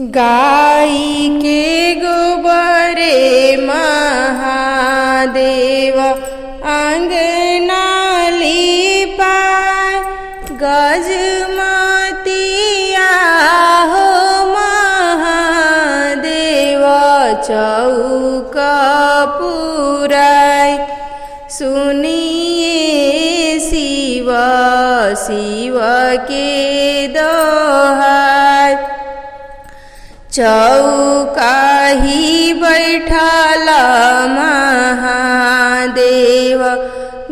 गाई के गोबरे महादेव अंगना लिपाय, गजमतिया हो महादेव चौक पुराय। सुनिए शिव शिव के दोहाय, चौकाही बैठल महादेव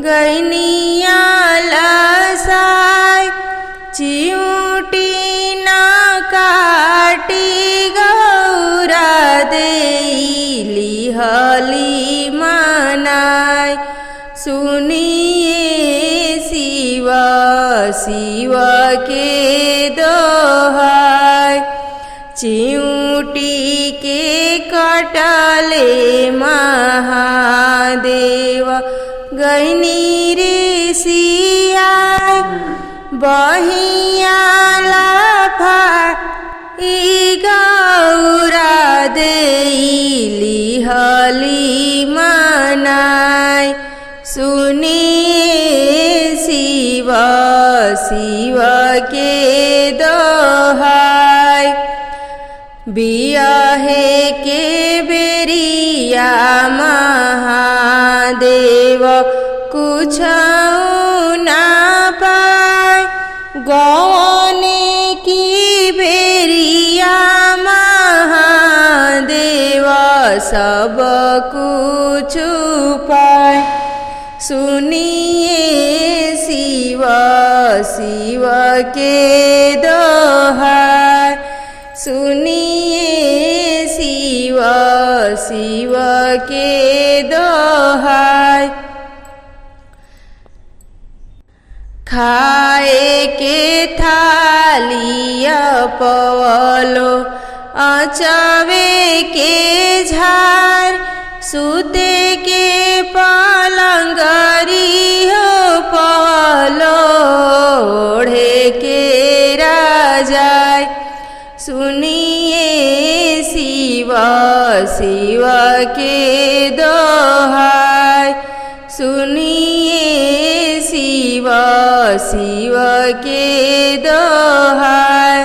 गैनिया लसाय। चिऊटी न काटी गौरा देली हली मनाय। सुनिए शिव शिव के दोहाय, चिऊटी के कटले महादेव गैनी रे सियाय। बहिया लाफा गौरा देली हली मनाय। सुनिए शिव शिव के दोहाय, बियाहे के बेरिया महादेव कुछ ना पाय। गौने की बेरिया महादेव सब कुछ पाय। सुनिए शिव शिव के दोहाय, सुनिए शिव शिव के दोहाय। खाए के थालिया पवलो अचवे के झार। सूते के पलंगरी हो पवलो ओढ़े के राजाय। सुनिए शिव शिव के दोहाय, सुनिए शिव शिव के दोहाय।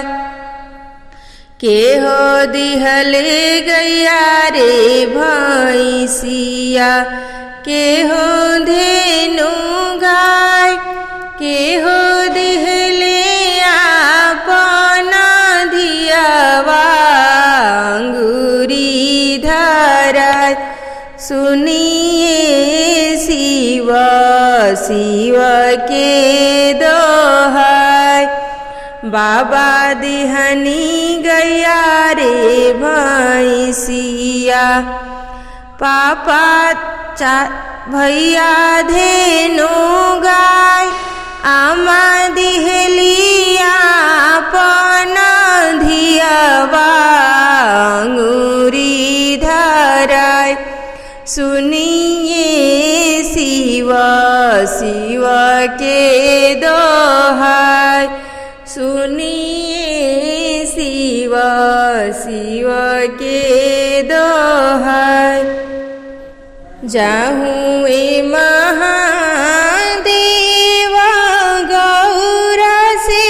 के हो दिहले गैया रे भैंसिया, के हो धेनु गाय। के हो दिहले आपना धियावा अंगूरी धराय। सुनिए शिव शिव के दोहाय, बाबा दिहनी गैया रे भैंसिया। पापा भैया धेनु गाय। आमा दिहलिया अपना धियावा अंगूरी धराय। सुनिए शिव शिव के दोहाय, सुनिए शिव शिव के दोहाय। जाहूँ ए महादेव गौरा से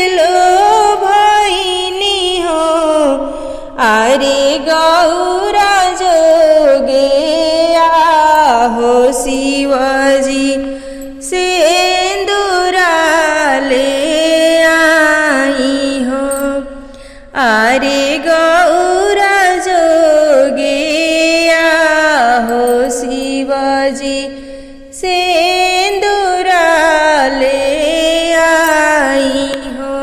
लो भैनी हो। अरे गौरा जोगे आहो शिवजी सेंदूरा ले आई हो। अरे गौरा जोगे आहो शिवजी सेंदूरा ले आई हो।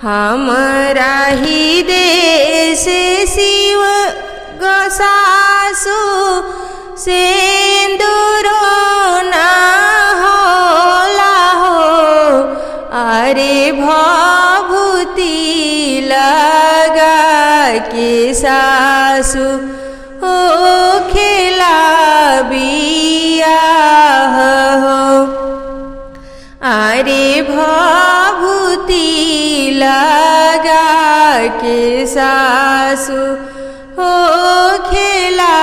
हमरा ही देश शिव गसासु सेंदूरो ना होला हो। अरे भभूति लगा के सासु हो खेला बियाह हो। अरे भभूति लगा के सासु हो खेला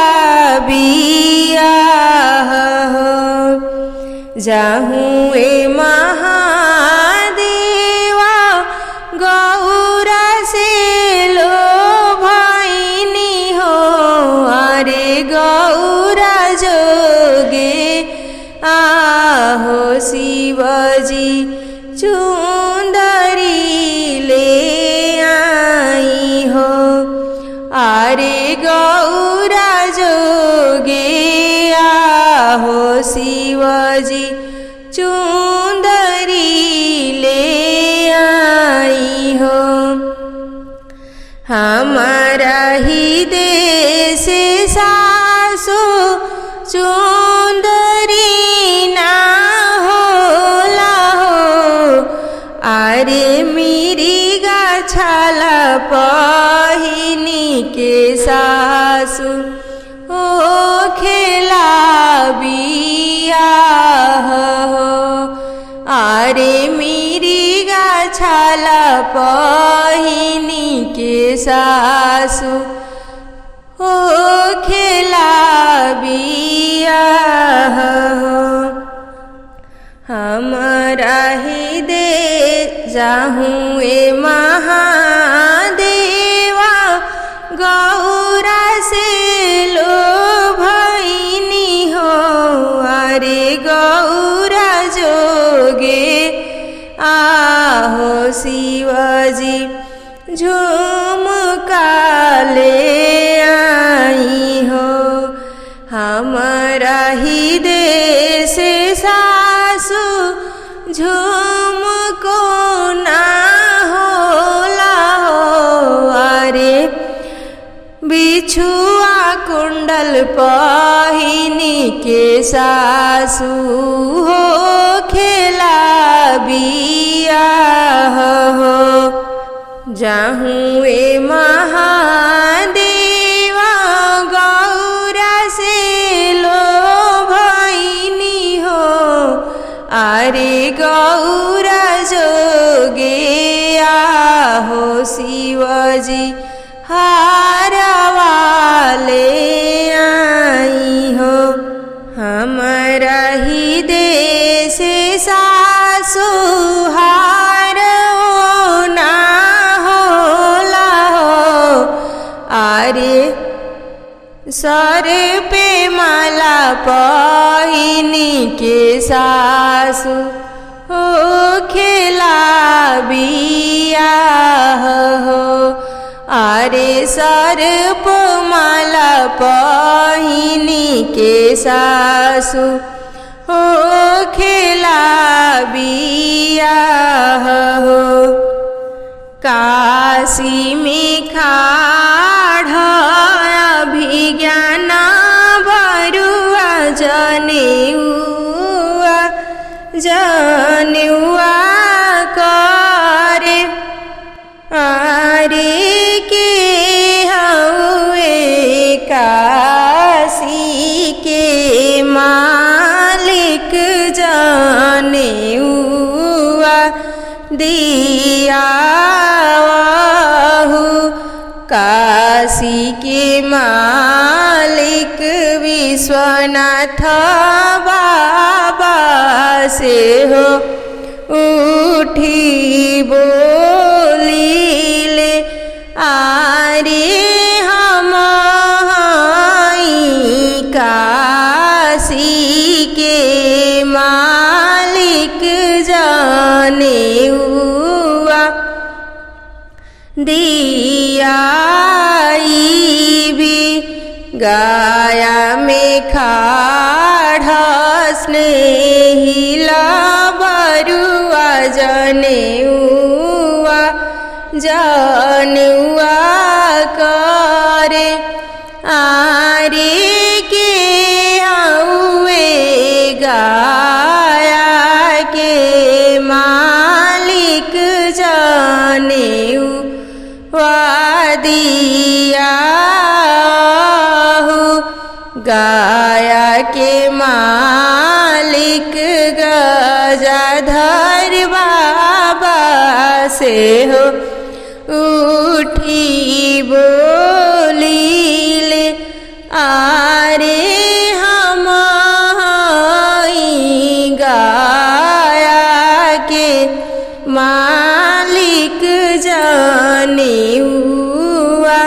बियाह हो। जाहूँ ए महादेवा गौरा से लो भैनी हो। अरे गौरा जोगे आहो शिवजी चुंदरी ले आई हो। अरे गौरा जोगे आहो शिवजी चुंदरी ले आई हो। हमारा ही देश सासु चुंदरी ना होला हो। अरे मिरिगा छाला पहिनी के सासु हो खेला बियाह हो। अरे मिरिगा छाला पहिनी के सासु हो खेला बियाह हो। हमारा ही दे जाहूँ ए महादेवा गौरा से लो भैनी हो। अरे गौरा जोगे आहो शिवजी झुमका ले आई हो। हमारा ही देश सासु झुमको ना होला हो। अरे बिछुआ कुंडल पहिनी के सासु हो खेला बियाह हो। जाहूँ ए महादेवा गौरा से लो भैनी हो। अरे गौरा जोगे आहो शिवजी हारवा ले आई हो। हमारा ही देश सासु हार ना होला हो। अरे सर पे माला पहिनी के सासु हो खेला बियाह हो। अरे सर पे माला पहिनी के सासु हो खेला बियाह हो। काशी में खाड़ अभिज्ञान बरुआ जनेउआ करे। अरे के हउए काशी के मालिक जनेउआ दियाहु। काशी के मालिक विश्वनाथ बाबा से हो उठी बोलिले। आरे हम काशी के मालिक जनेउआ दियाईबी। गाया में खाड़ स्नेहिला बरुआ जनेउआ करे। आरे के आउए गाया के मालिक जनेउआ दियाहु। गाया के मालिक गजाधर बाबा से हो उठी बोलीले आरे हम गाया के मालिक जाने हुआ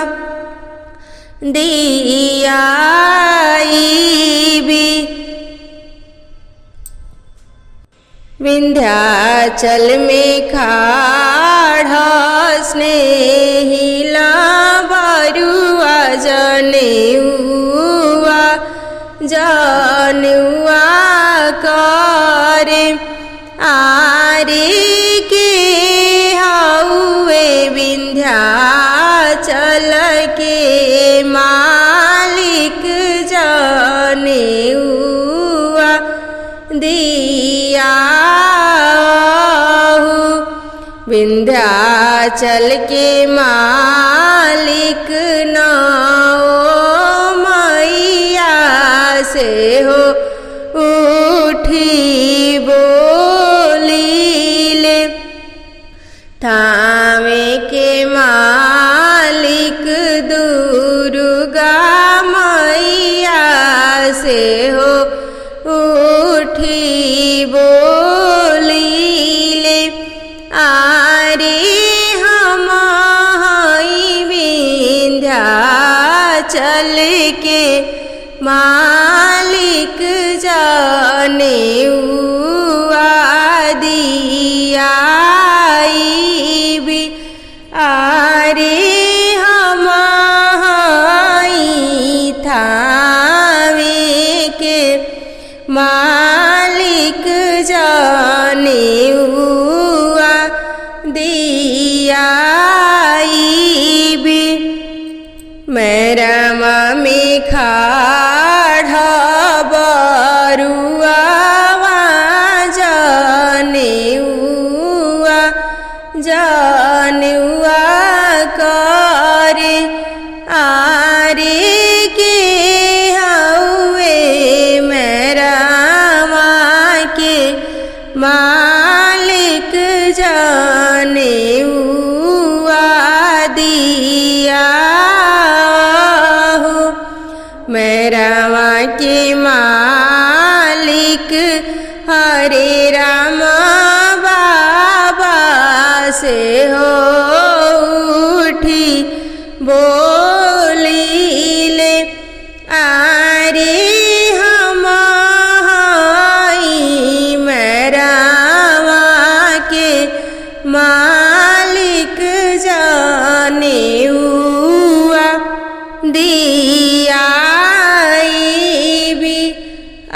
दिया भी विंध्याचल में खाड़ा स्नेहिला बरुआ जनेउआ करे आरे के हउए विंध्याचल के मालिक जनेउआ दिया विंध्याचल के मालिक नाओ मैया से हो उठी बोलीले थामे के मालिक दुर्गा मैया से हो उठी बोलीले आरे हम विंध्याचल के मालिक जनेउआ दिया भी आरे हम थावे के मालिक जनेउआ दिया भी मेरा में खाड़ा बरुआ जनेउआ करे आरे के हउए मेरा के मालिक जनेउआ दिया मेरा के मालिक हरे राम बाबा से हो उठी बोलीले आरे हम मेरा के मालिक जनेउआ दिया भी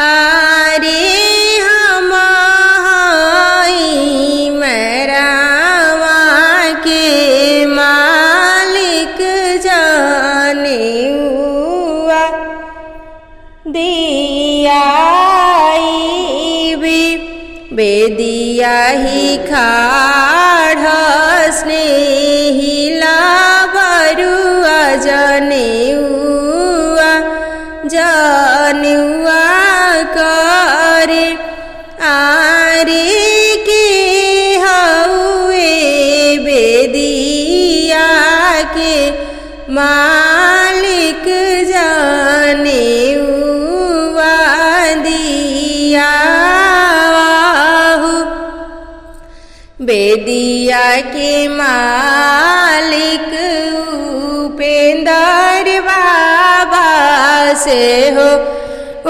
आरे हम मेरा के मालिक जनेउआ दिया भी बेदिया ही खाड़ा स्नेहिला बरुआ जनेउआ करे आरे के हउए बेदिया के मालिक जनेउआ दिया बेदिया के मालिक उपेंद्र बाबा से हो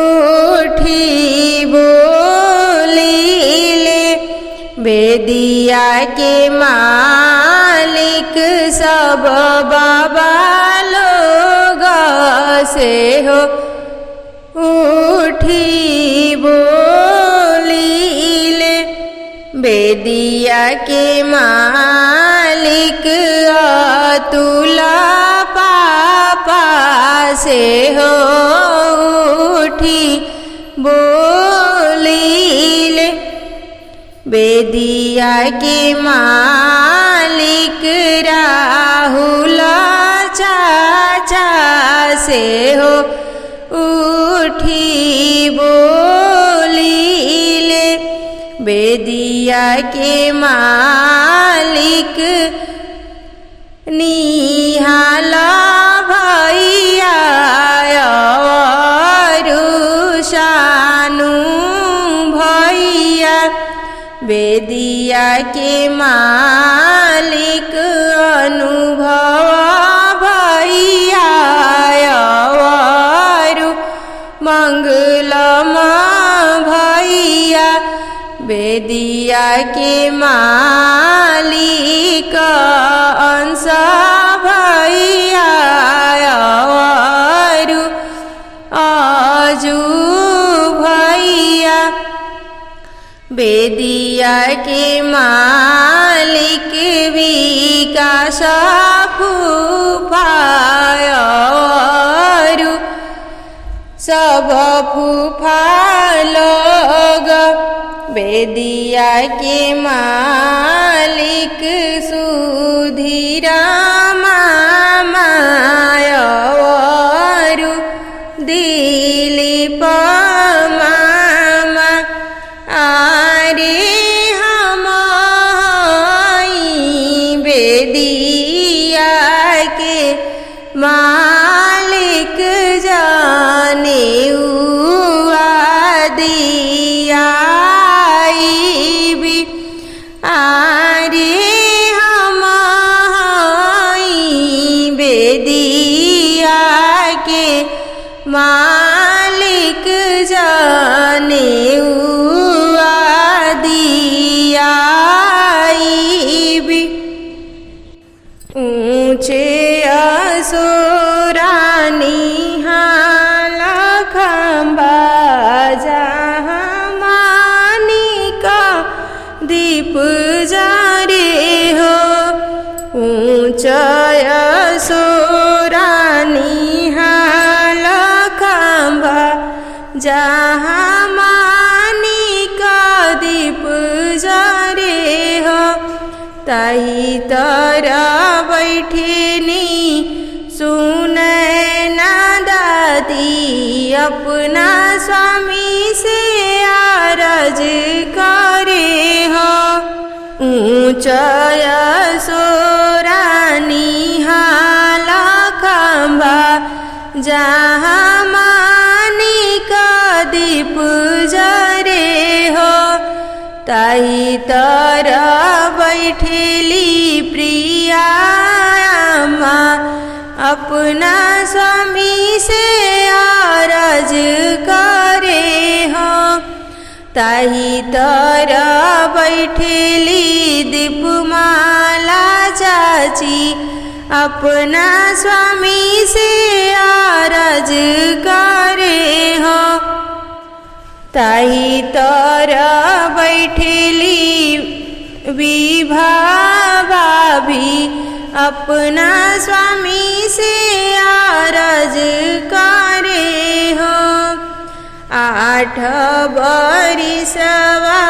उठी बोलीले बेदिया के मालिक सब बाबा लोग से हो उठी बोलीले बेदिया के मालिक अतुला पापा से हो उठी बोलीले बेदिया के मालिक राहुल चाचा से हो उठी बोलीले बेदिया के मालिक निहाल भैया सानु भैया बेदिया के मालिक अनुभव भैया मंगलम भैया बेदिया के मालिक अंश भैया आजू भैया बेदिया के मालिक विकास फूफायरु सब फूफा लोग बेदिया के मालिक सुधीरा मामायरु दिलीप मामा आरे हम बेदिया के मालिक जाने दिया भी आरे हम बेदिया के मालिक जाने दिया भी ऊंचे असुरानी हाल खंबा जहाँ मानिका दीप जारे हो ऊंचा असुरानी हाल खंबा जहाँ मानिका दीप जारे हो ताही तरह बैठनी सुने ना दादी अपना स्वामी से आरज करे हो ऊंचा सोरानी हाल खंबा जहाँ मानिका दीप जरे हो ताही तरह बैठेली प्रिया अपना स्वामी से आरज करे हो ताही तरह बैठेली दीपमाला चाची अपना स्वामी से आरज करे हो ताही तरह बैठेली विभा भाभी अपना स्वामी से आरज करे हो 8 बरिसवा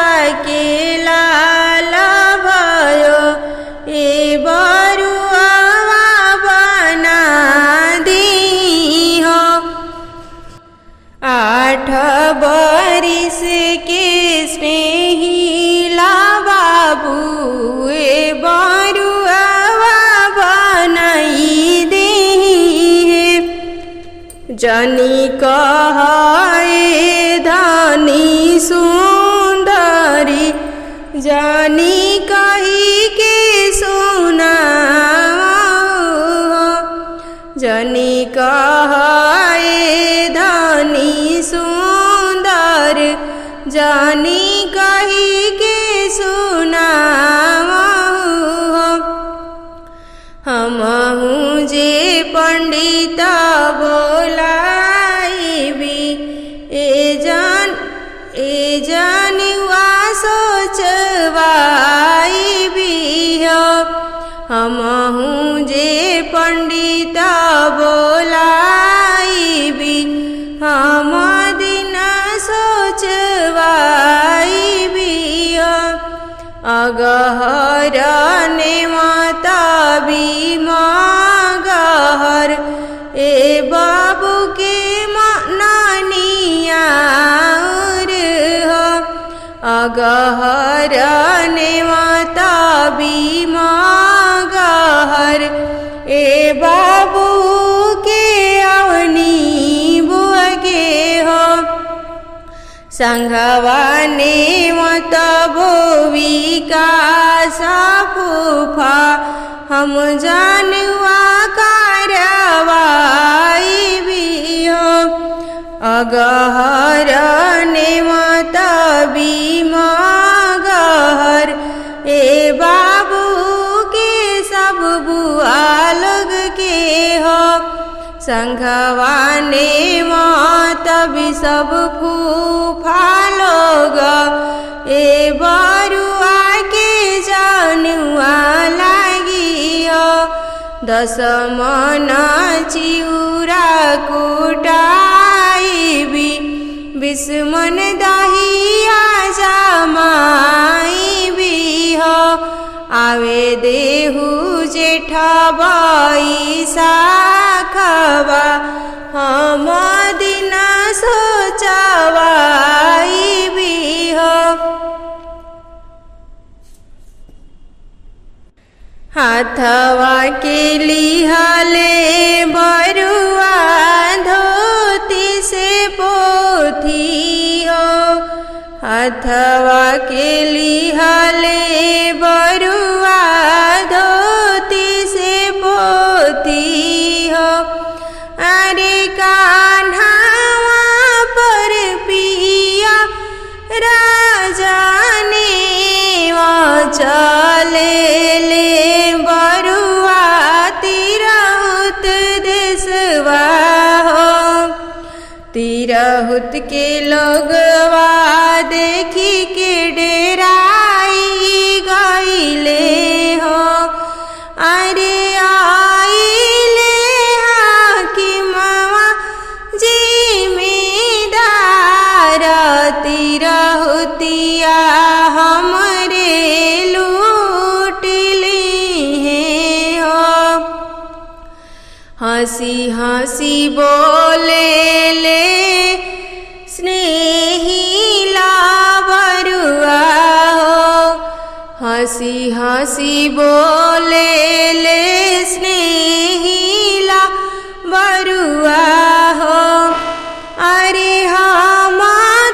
के लाल भयो ए बरुआ बना दी हो 8 बरिस के स्नेहिला बाबू ए बरुआ बनाई दे जनी कहे धनी सुंदरी जनी कही के सुना जनी कहे धनी सुंदर जनी कही के सुना हमहु जे पंडित बोलाइबी ए जानुआ सोचवाइबी हो हमहु जे पंडित बोलाइबी हम दिन सोचवाइबी हो अगहर नेमता मगहर ए बाबू के नानिया हो अगहर नेमता मगहर बाबू के अवनी बुआ के हो संघवा ने मत बोवी का साफूफा हम जानवा कारवाई भी हो अगहर ने मत बीमगहर ए बाबू के सब बुआ लोग के हो संघवा ने मत भी सब फूफा लोग ए बरुआ के जानुआ लागी हो 10 मन चिउरा कुटाई भी 20 मन दहिया जमाई भी हो आवे देहु जेठबाई साखवा हम दिन सोचवाई भी हो हाथवा के लिहाले बरुआ धोती से पोथी हो हाथवा के लिहाले बरुआ धोती से पोथी हो अरे कान्हावा पर पिया राजा ने चले ले बरुआ तिरहुत देशवा हो तिरहुत के लोगवा देखी के डेराई गईले हो अरे आइले हाकिमवा जिमीदार तिरहुतिया हमरे हंसी हंसी बोले ले स्नेहिला बरुआ हो हंसी हंसी बोले ले स्नेहिला बरुआ हो अरे हम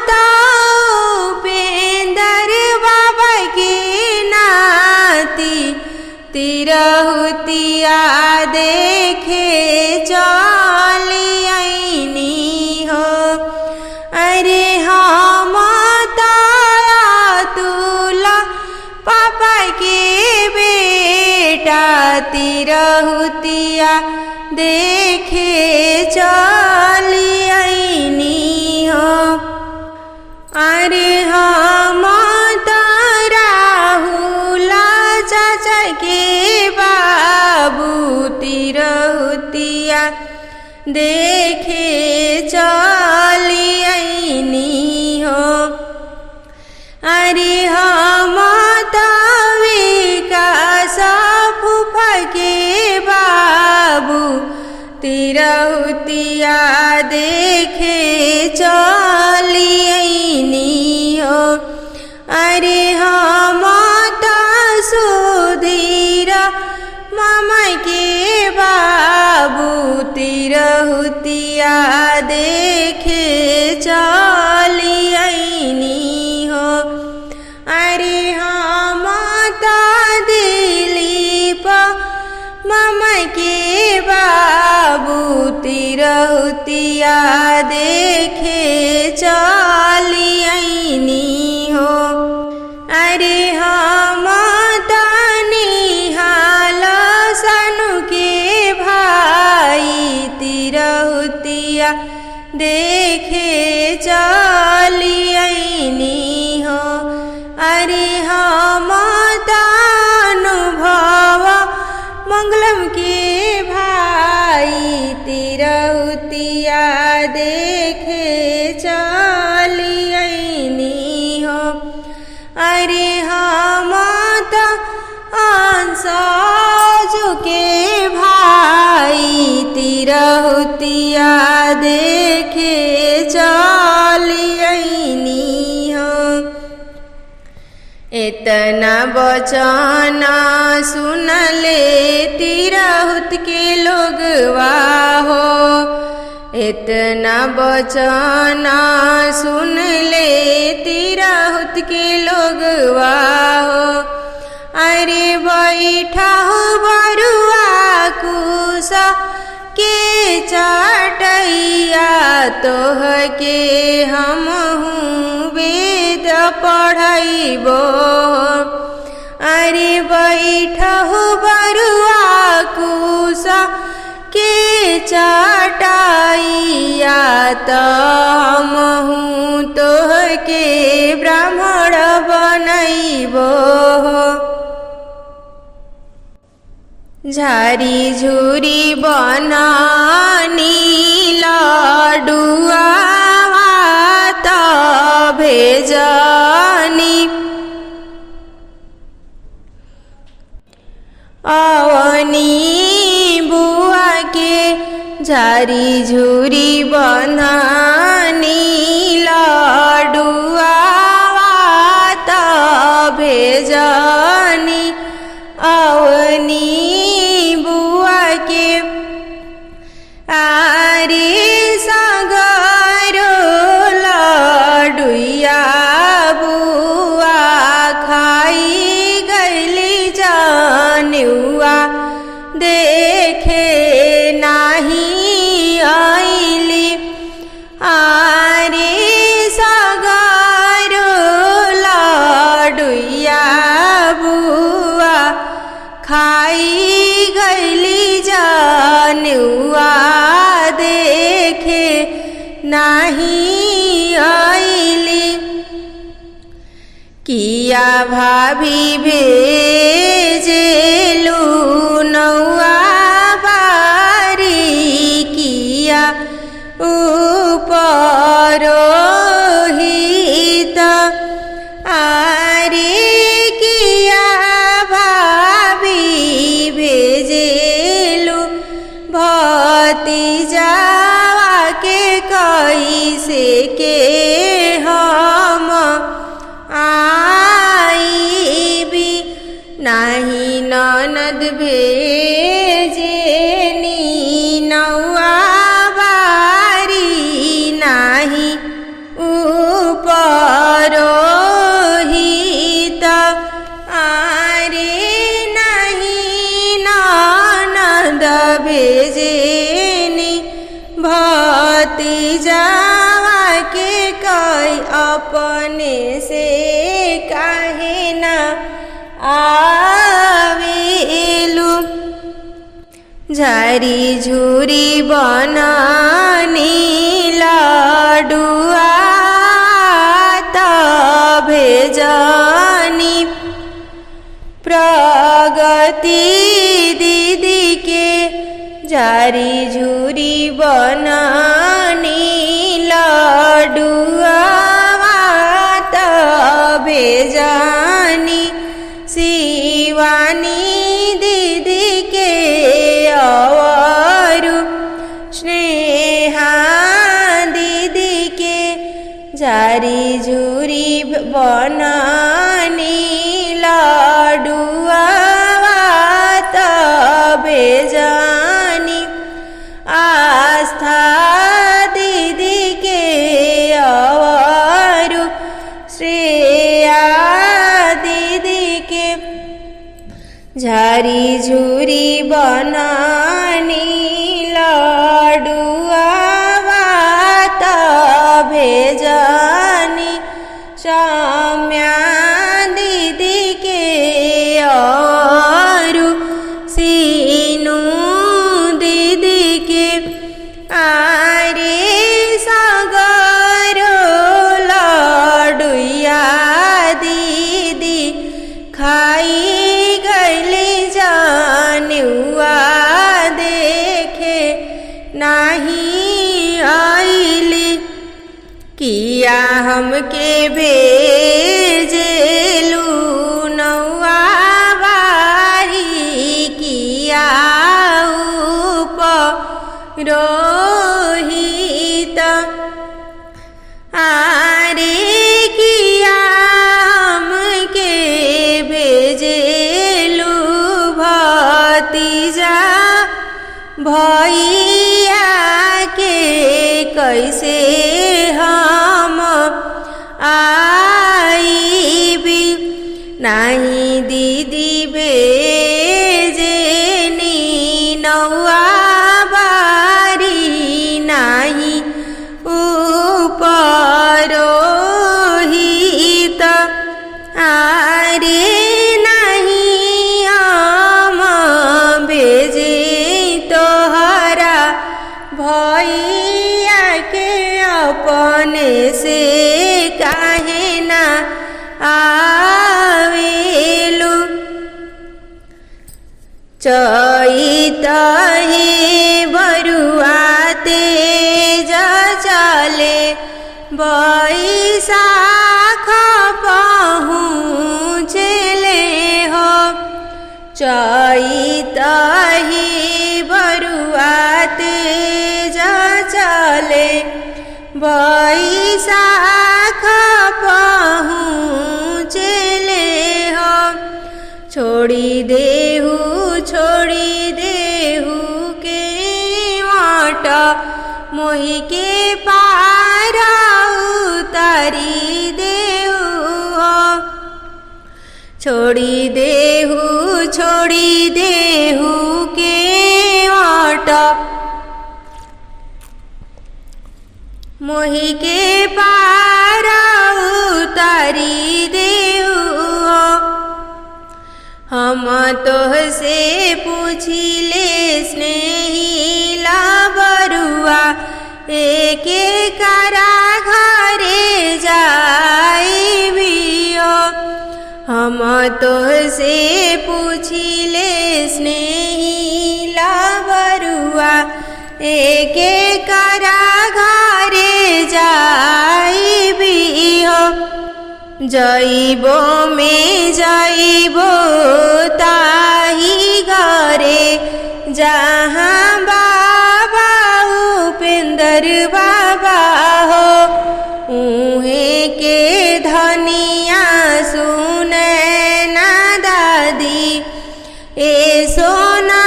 तो उपेंद्र बाबा के नाती तिरहुतिया देखे चली आईनी हो अरे हम तुला पापा के बेटा तिरहुतिया देखे चली आईनी हो अरे हम राहुला चाचा के बाबू तिरहुतिया देखे चली आईनी हो अरे हम विकास फूफा के बाबू तिरहुतिया देखे चली आईनी हो अरे हम सुधीर मामा के बाबू तिरहुतिया देखे चली आईनी हो अरे हम दिलीप मामा के बाबू तिरहुतिया देखे चली आईनी हो अरे हम निहाल सनु के भाई तिरहुतिया देखे चली आईनी हो अरे हम अनुभव मंगलम के भाई तिरहुतिया देखे चली आईनी हो अरे हम अंसाजू के भाई तिरहुतिया देखे चली आईनी हो इतना वचन सुनले तिरहुत के लोगवा हो, इतना वचन सुनले तिरहुत के लोगवा हो। अरे बैठा हो बरुआ कुश के चटैया, तोह के हमहूँ वेद पढ़ैबो। अरे बैठहु बरुआ कुश के चटैया, त हमहूँ तोह के ब्राह्मण बनैबो। झारी झुरी बनानी लाडुआ त भेजनी, अवनी बुआ के झारी झुरी बनानी लाडुआ त भेजनी, अवनी बुआ के। आरे सगरो लाडुया बुआ खाई गईली जानुआ, देखे नाही आईली। आरे सगरो लाडुया बुआ खाई गईली जानुआ, देखे नाही आईली। किया भाभी भेजेलू नौआ बारी, किया उपरोहित। आरे किया भाभी भेजेलू भतीजावा के, कैसे के हम आईबी। नाही ननद भेजेनी नौआ बारी, नाही उपरोहित। आरे नाही ननद भेजेनी भतीजावा के, कई अपने से काहे ना आवेलू। झारी झुरी बनानी लाडुआ त भेजनी, प्रगति दीदी के झारी झुरी बनानी लाडुआ त भेजनी, शिवानी दीदी के और स्नेहा दीदी के झारी झुरी बनानी लाडुआ त भेजनी, आस्था दीदी के और श्रेया दीदी के झारी झुरी बनानी लाडुआ त भेजनी, सौम्या दीदी के और सीनू दीदी के। आरे सगरो लाडुया दीदी खाई गईली जानुआ, देखे नाही आईली। किया हमके भेजेलू नौआ बारी, किया उपरोहित। आरे किया हमके भैया के कैसे हम आईबी नाही दीदी भेजेनी नौआ बारी नाही उपरोहित आरे नहीं हम भेजे तोहरा भैया के अपने से काहे ना आवेलु चैत हे बरुआ तेज चले बैसाख पहुँचले हो चैत हे बरुआ तेज चले बैसाख पहुँचले हो छोड़ी देहु के मट मोहि के पारा उतारी देहु हो छोड़ी देहु के मट मोहि के पारा उतारी देहु हो हम तोहसे पूछिले स्नेहिला बरुआ एके करा घरे जाइबियो हम तोहसे पूछिले स्नेहिला बरुआ एके करा घरे जाइबियो जइबो में जइबो ताही घरे जहाँ बाबा उपेंद्र बाबा हो उहे के धनिया सुने ना दादी ए सोना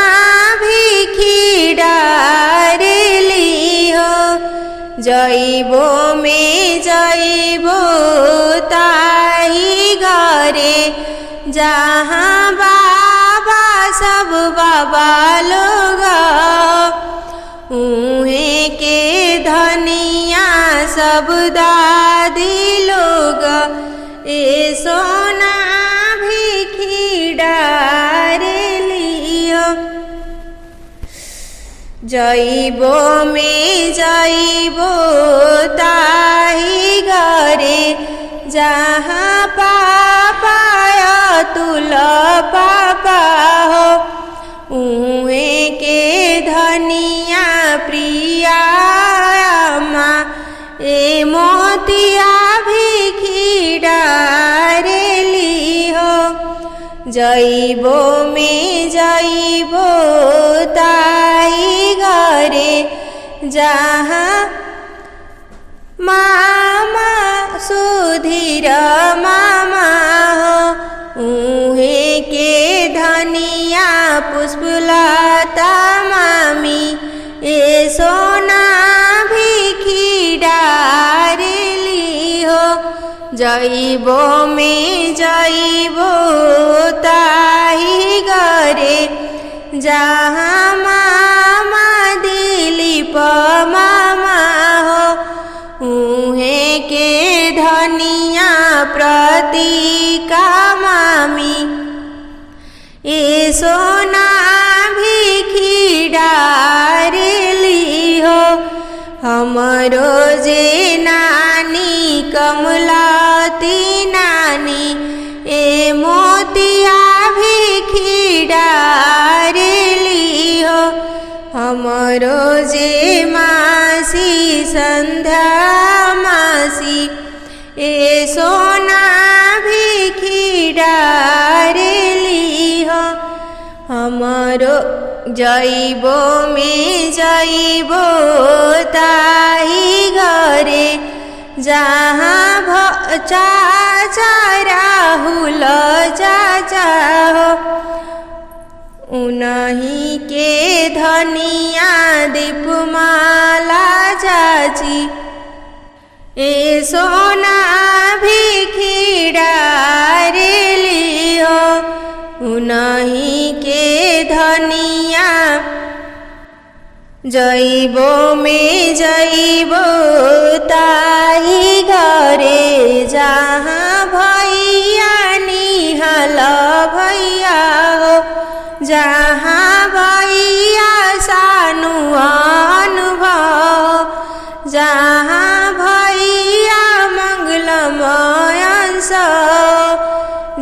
भिखी डारेली हो जइबो में जइबो ताही घरे जहाँ बाबा सब बाबा लोग उहे के धनिया सब दादी लोग ए सोना भिखी डारेली हो जइबो में जइबो ताही घरे जहाँ पापा तुल पापा हो उहे के धनिया प्रिया माँ ए मोतिया भिखी डारेली हो जइबो में जइबो ताही घरे जहाँ मामा सुधीर मामा हो उहे के धनिया पुष्पलता मामी ए सोना भिखी डारेली हो जइबो में जइबो ताही घरे जहाँ मामा दिलीप मामा हो उहे के धनिया प्रतीका मामी ए सोना भिखी डारेली हो हमरो जे नानी कमलाती नानी ए मोतिया भिखी डारेली हो हमरो जे मासी संध्या मासी ए सोना भिखी डारेली हो हमरो जइबो में जइबो ताही घरे जहाँ चाचा राहुल चाचा हो उन्हीं के धनिया दीपमाला चाची ए सोना भिखिड़ा रे लियो उन्हीं के धनिया जइबो में जइबो ताही घरे जहाँ भैया निहाल भैया हो जहाँ भैया सानु अनुभव जहाँ भैया मंगलमय अंश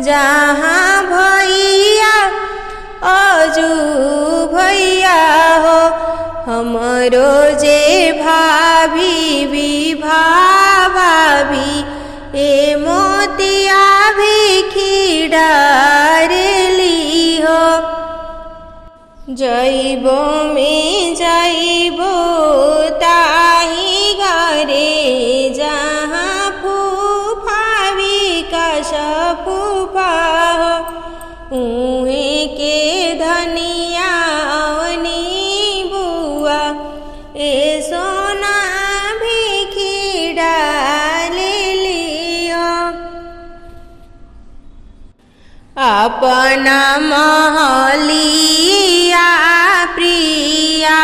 जहाँ भैया अजू भैया हो हमरो जे भाभी विभा भाभी ए मोतिया भिखिड़ा रे लिहो जइबो में जइबो ताही घरे जहाँ फूफा विकास फूफा हो उहे के धनिया अवनी बुआ ए सोना भिखिड़ा ले लियो अपना महलिया प्रिया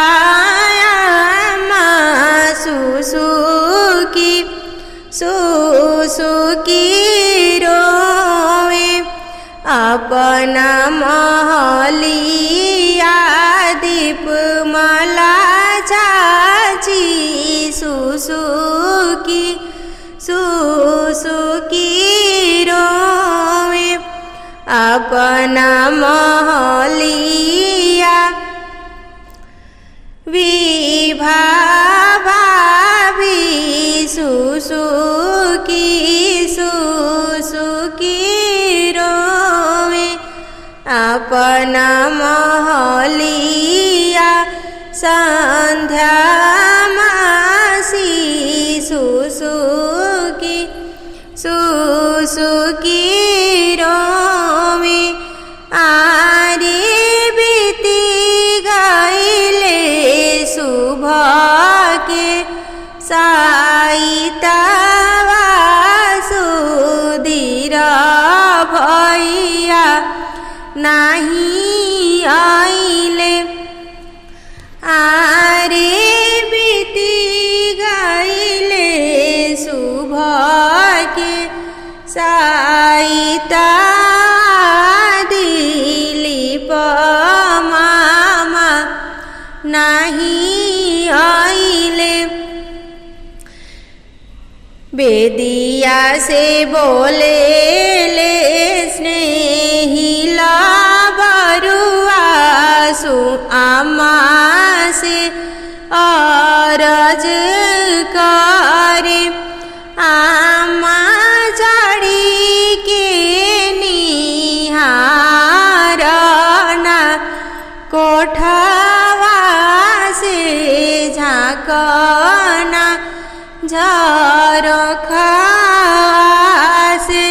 सुसुकी रोवे अपना महलिया दीपमाला चाची सुसुकी रोवे अपना महलिया विभा भाभी सुसुकी रोवे अपना महलिया संध्या मासी सुसुकी रोवे आरे बीती गईले सुबह के साइतावा सुधीर भैया नहीं आइले आरे बीती गईले सुबह के साइता दिलीप मामा नहीं आइले बेदिया से बोले ले स्नेहिला बरुआ सु आमा से अरज करे आमा चढ़ी के निहारना कोठवा से झाँकना झरखा से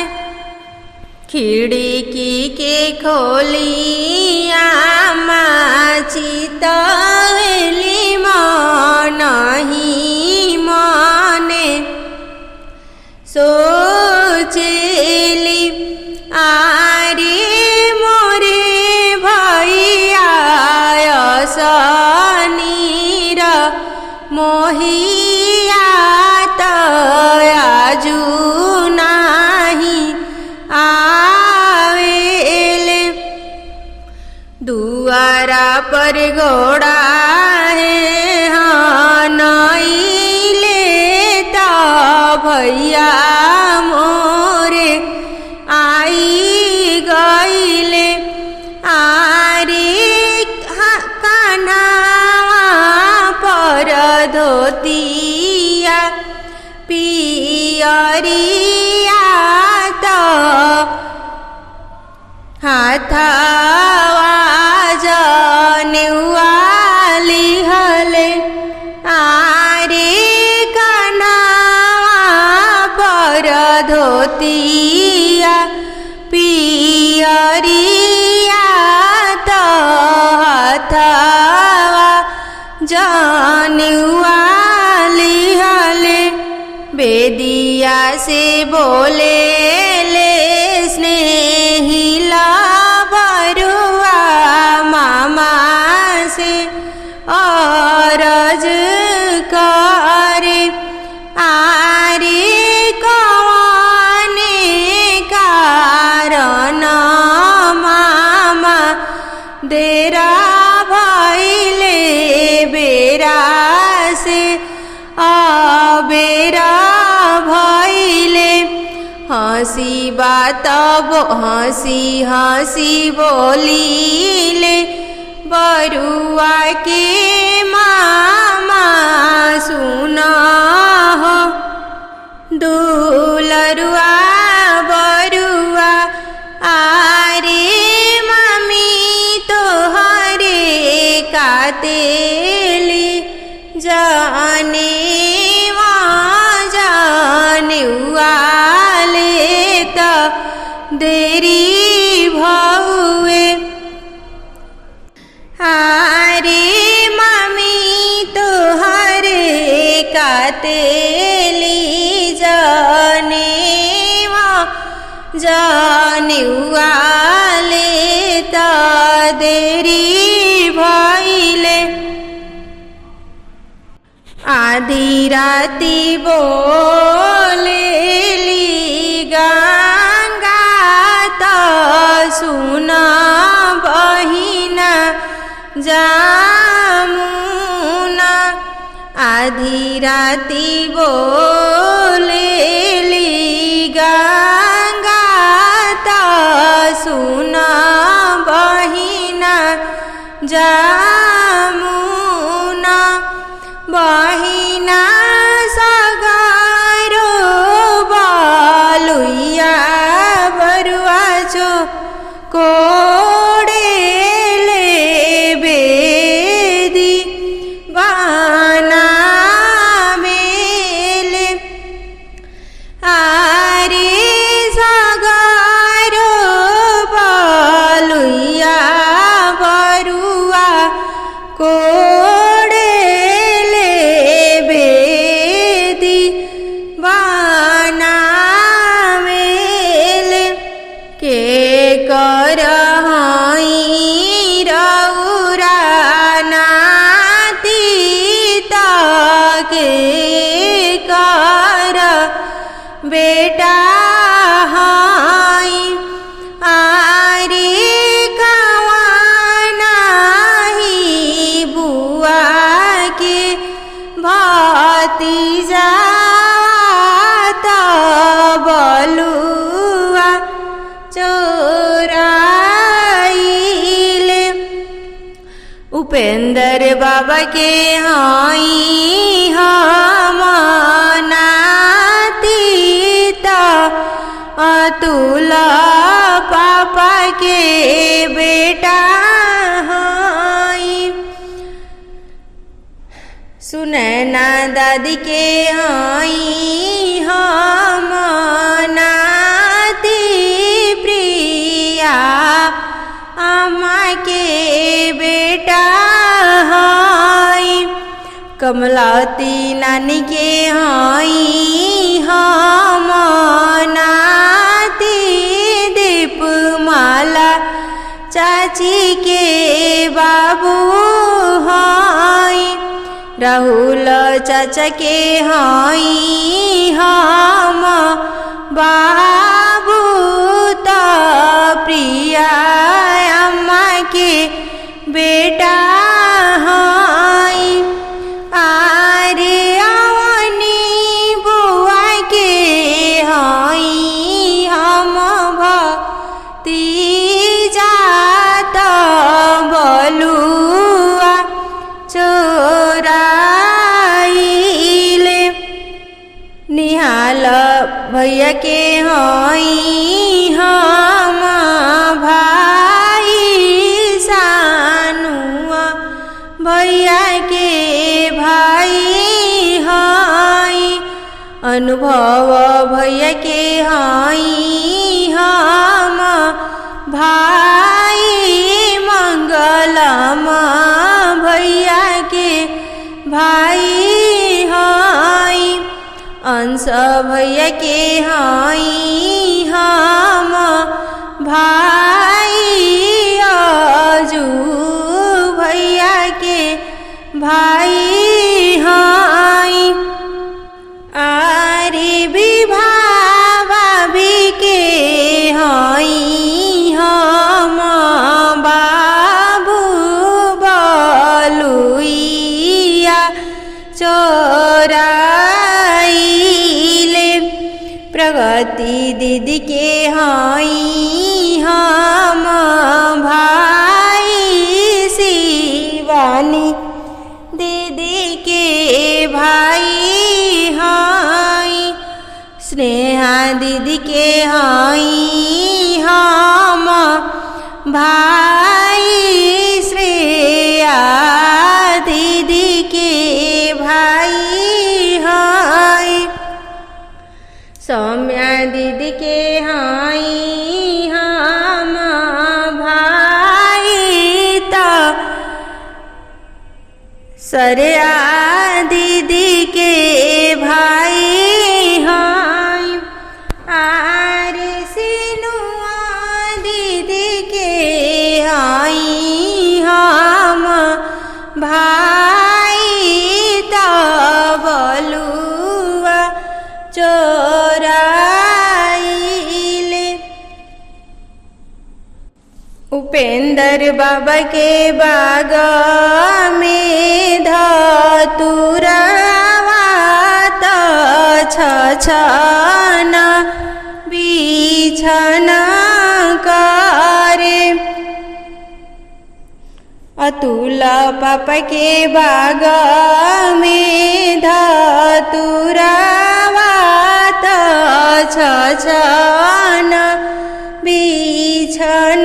खिड़की के खोलिया चितली नहीं मने सोचली आरे मोरे भैया सनीर मोहिया तयाजू नहीं आवेले दुआरा पर घोड़ा है नईले तो भैया मोरे आई गईले आरे कान्हा पर धोतिया पियरिया तो हाथवा जनेवाली हले आरे कान्हा पर धोतिया पियरिया तो जनेउआ लिहले बेदिया से बोले ले स्नेहिला बरुआ मामा से अरज करे आरे कवने कारण मामा देरा भइले बेरा से अबेरा भइले हँसी बात हँसी हँसी बोलीले बरुआ के मामा सुन हो दुलरुआ बरुआ आरे मम्मी तोहरे कातेली जनेउआ ले त देरी भौए आरे मम्मी तोहरे कातेली जनेउआ ले त देरी भइले आधी राती बोलेली गंगा त सुन बहिना जामुना आधी राती बोलेली गंगा त सुन बहिना जामुना बहिना सगारो बालुइया बरुआ चो कोडेले बेदी बना मेले आरे सगारो बालुइया बरुआ कोडेले बेदी बना मेले के कर रौरा नाती के कर बेटा हाई आरे कवानाही बुआ के भतीजा त बलुआ चोराइले उपेंद्र बाबा के हाई हम नाती त अतुल पापा के बेटा हाई सुनैना दादी के हाई हम नाती प्रिया अम्मा के बेटा हाई कमलावती नानी के हाई हम नाती दीपमाला चाची के बाबू हाई राहुल चाचा के हाई हम बाबू त प्रिया अम्मा के बेटा हाई आरे अवनी बुआ के हाई हम भतीजा त बलुआ चोराइले निहाल भैया के हाई हम भाई सानुआ भैया के भाई हाई अनुभव भैया के हाई हम भाई मंगलम भैया के भाई हाई अंश भैया के हाई हम भाई आजू भैया के भाई हाई आरे भी भावा भी के हाई हम बाबू बलुइया चोराइले प्रगति दीदी के हाई हम भाई शिवानी दीदी के भाई हाई स्नेहा दीदी के हाई हम भाई श्रेया दीदी के भाई हाई सौम्या दीदी के हाई हम भाई तो सरया दीदी के भाई हाई आरे सिनुआ दीदी के हाई हम भाई तबलुआ चोराइले उपेंद्र बाबा के बाग में धतुरावा छछन बिछन करे अतुल पापा के बाग में धतुरावा छछन बिछन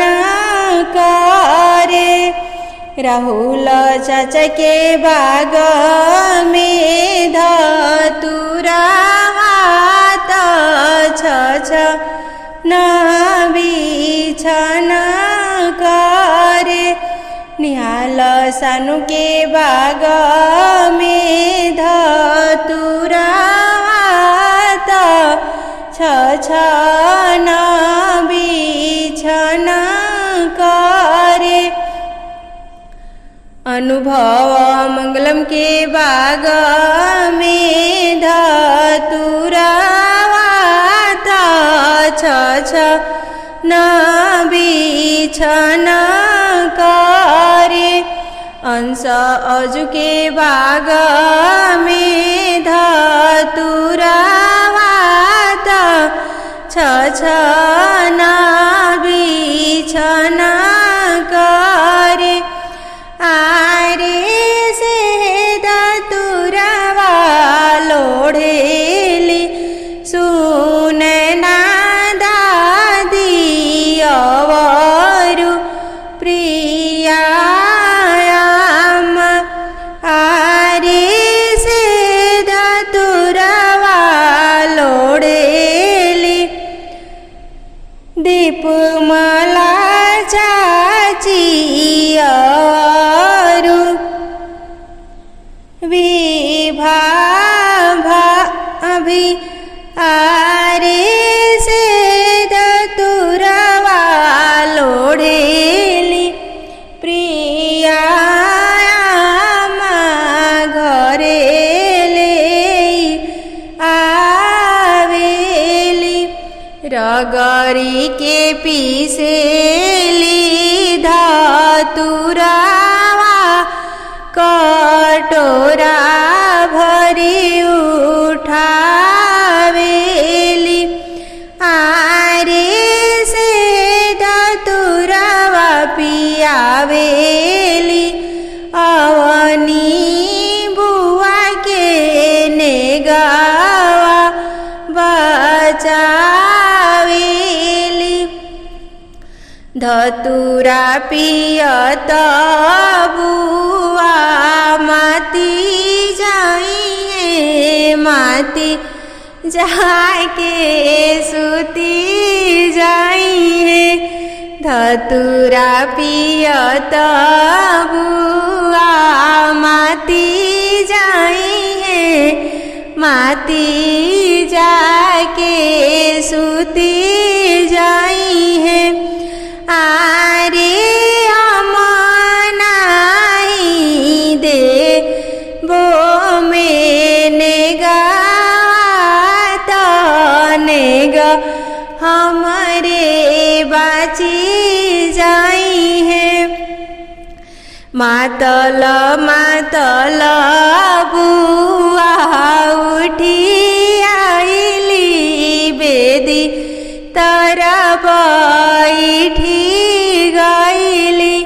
करे राहुल चाचा के बाग में धतुरावा छछन बिछन करे निहाल सानु के बाग में धतुरावा छछन बिछन करे अनुभव मंगलम के बाग में धतुरावा छछन बिछन करे अंश अजू के बाग में धतुरावा छछन बिछन करे आरे से धतुरावा लोढ़ेली सुनना दादी अवरु प्रियाम आरे से धतुरावा लोढ़ेली दीपमाला चाची अवरु विभा अभी आरे से धतुरावा लोढ़ेली प्रियाम घरे ले आवेली रगरी के पीसेली धतुरावा कटोरा भरी उठावेली आरे से धतुरावा पियावेली अवनी बुआ के नेगावा बचावेली धतुरा पियत बुआ माती जाइए माती जाके सुती जाइए धतुरा पियत बुआ माती जा माती जाके सूती जाई है। आरे हम नाही दे बो मैंने गात नेग हमारे बाची जाई है। मातल मातल बुआ उठी आइली बेदी तर बैठी गइली।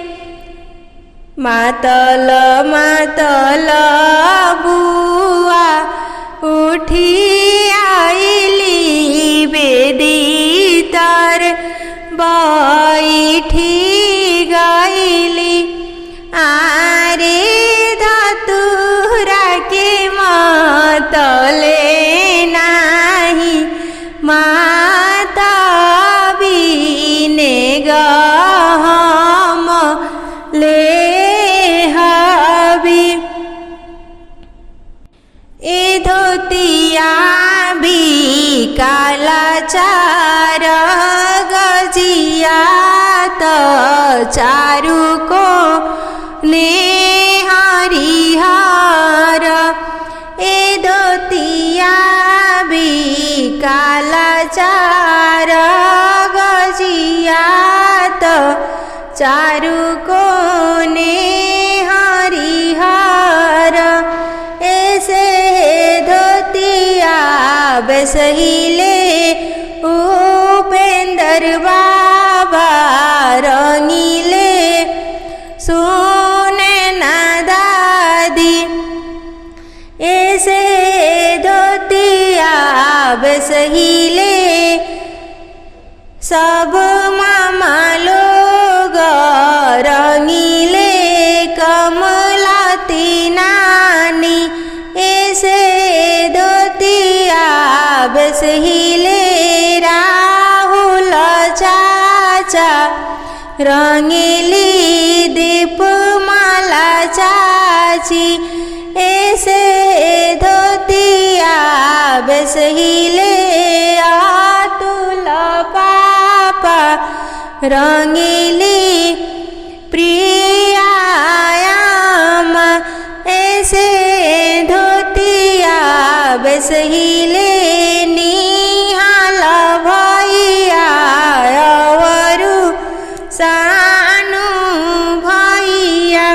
मातल मातल बुआ उठी आइली बेदी तर बैठी गइली। आरे धतुरा के मतले नाही माता बीने गहम ले हबी। ए धोतिया भी काला चार गजिया तो चारू को ने हरिहर। ए धोतिया भी काला चार गजिया तो चारू को ने हरिहर। ऐसे धोतिया बेसहिले उपेंद्र बाबा रंगीले सुने ना दादी। ऐसे धोतिया बेसहिले सब मामा लोग रंगीले कमलाती नानी। ऐसे धोतिया बेसहिले राहुल चाचा रंगीली दीपमाला चाची। ऐसे धोतिया बेसहिले अतुल पापा रंगीली प्रियायाम। ऐसे धोतिया बेसहिले निहाल भैया अवरु सानु भैया।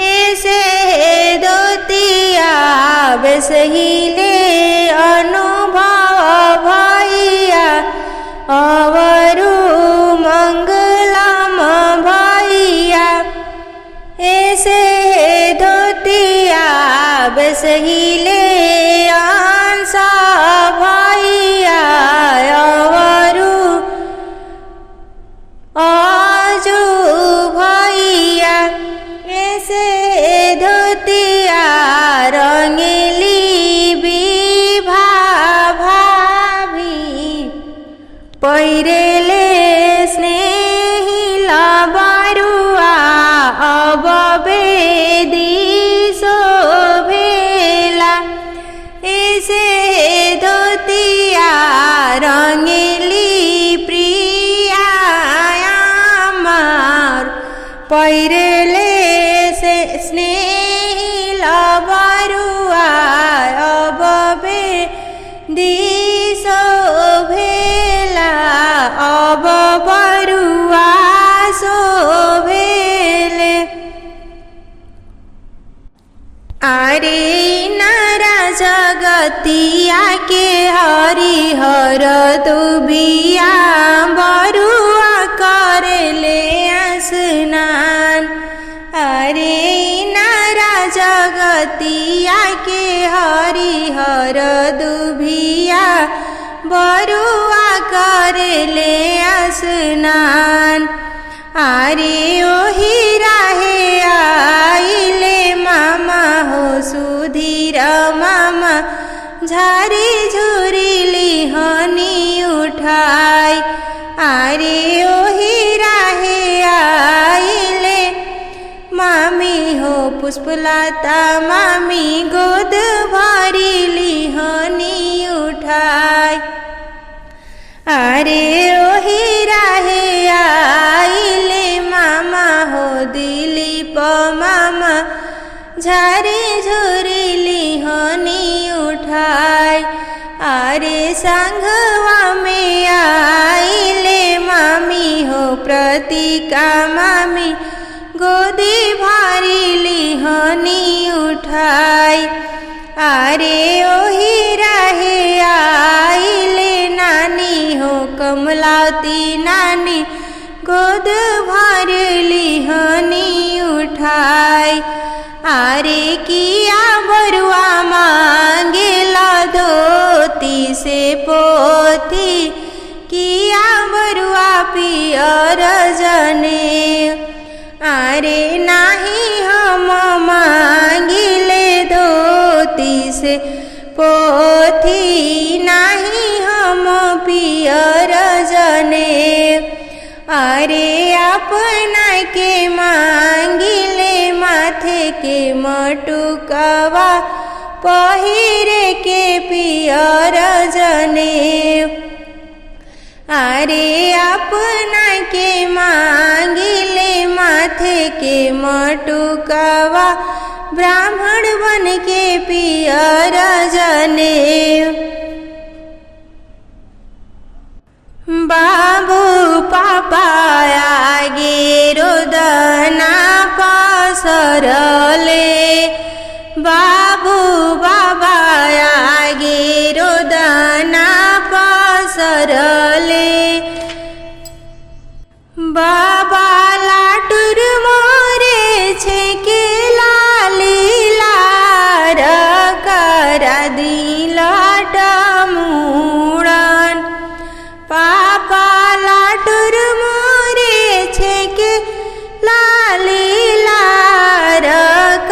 ऐसे धोतिया बेसहिले अनुभव भैया अवरु मंगलम भैया। ऐसे धोतिया बेसहिले अंश भैया अवरु आजू भैया। ऐसे धोतिया रंगीली विभा भाभी पैरेले स्नेहिल बरुआ अब बेदी शोभेला। ऐसे धोतिया रंगीली प्रिया अमर पैरेले से स्नेहिल बरुआ अब बेदी शोभेला। अब बरुआ शोभेले। आरे नारा जगतिया के हरिहर दुबिया बरुआ करेले स्नान। अरे नारा जगतिया के हरिहर दुबिया बरुआ करेले स्नान। आरे ओही राहे आइले मामा हो सुधीर मामा झारी झुरीली हनी उठाई। आरे ओही राहे आइले मामी हो पुष्पलता मामी गोद भरिली मामा झारी झुरी लिहनी उठाई। अरे संघवा में आइले मामी हो प्रतिका मामी गोदी भारी लिहनी उठाई। अरे ओही राहे आइले नानी हो कमलावती नानी गोद भर लिहनी उठाई। अरे किया बरुआ मांगेला धोती से पोथी किया बरुआ पियर जने। अरे नाही हम मांगिले धोती से पोथी नाही हम पियर जने। अरे अपना के मांगिले माथे के मटुकवा पहिरे के पियर जने। अरे अपना के मांगिले माथे के मटुकवा ब्राह्मण बन के पियर जने। बाबू पापा आगे रोदना पसरले। बाबू बाबा आगे रोदना पसरले। बाबा लाटुर मोरे छेके लालीलार करा दिलट मुड़न। पापा लाटुर मोरे छेके लालीलार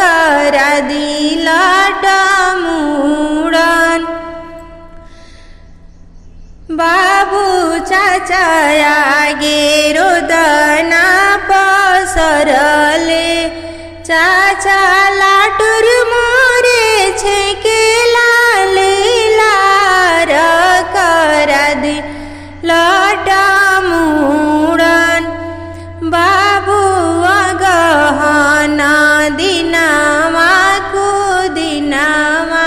करा दिलट मुड़न। बाबू चाचा आगे रोदना पसरले। चाचा लाटुर मोरे छेके लालीलार करा दिलट मुड़न। बाबू अगहना दिनामा कुदिनामा।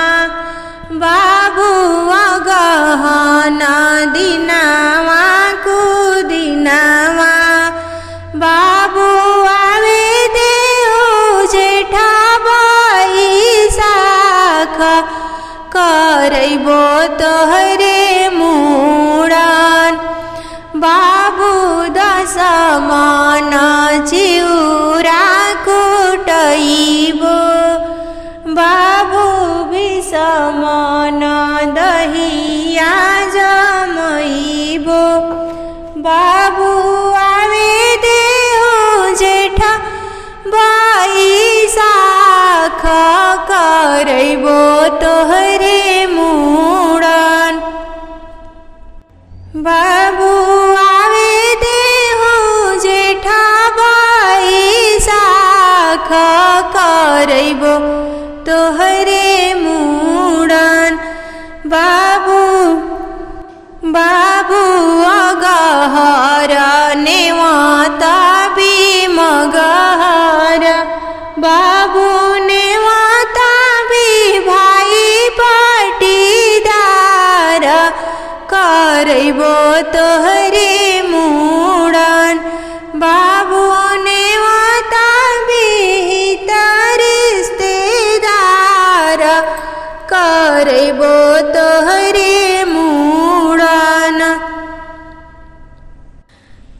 बाबू अगहना दिनामा कुदिनामा। बाबू आवे देहो जेठा बैसाख करैबो तोहरे मुड़न। बाबू दस मन चिउरा कुटैबो। बाबू 20 मन दहिया जमैबो। बाबू आवे देहो जेठा बैसाख करैबो तोहरे मुड़न। बाबू आवे देहो जेठा बैसाख करैबो तोहरे मुड़न। बाबू बाबू अगहर नेवता बिमगहर। बाबू नेवता बि भाई पटीदार करैबो तोहरे मुड़न। बाबू नेवता बिहित रिश्तेदार करैबो तोहरे मुड़न।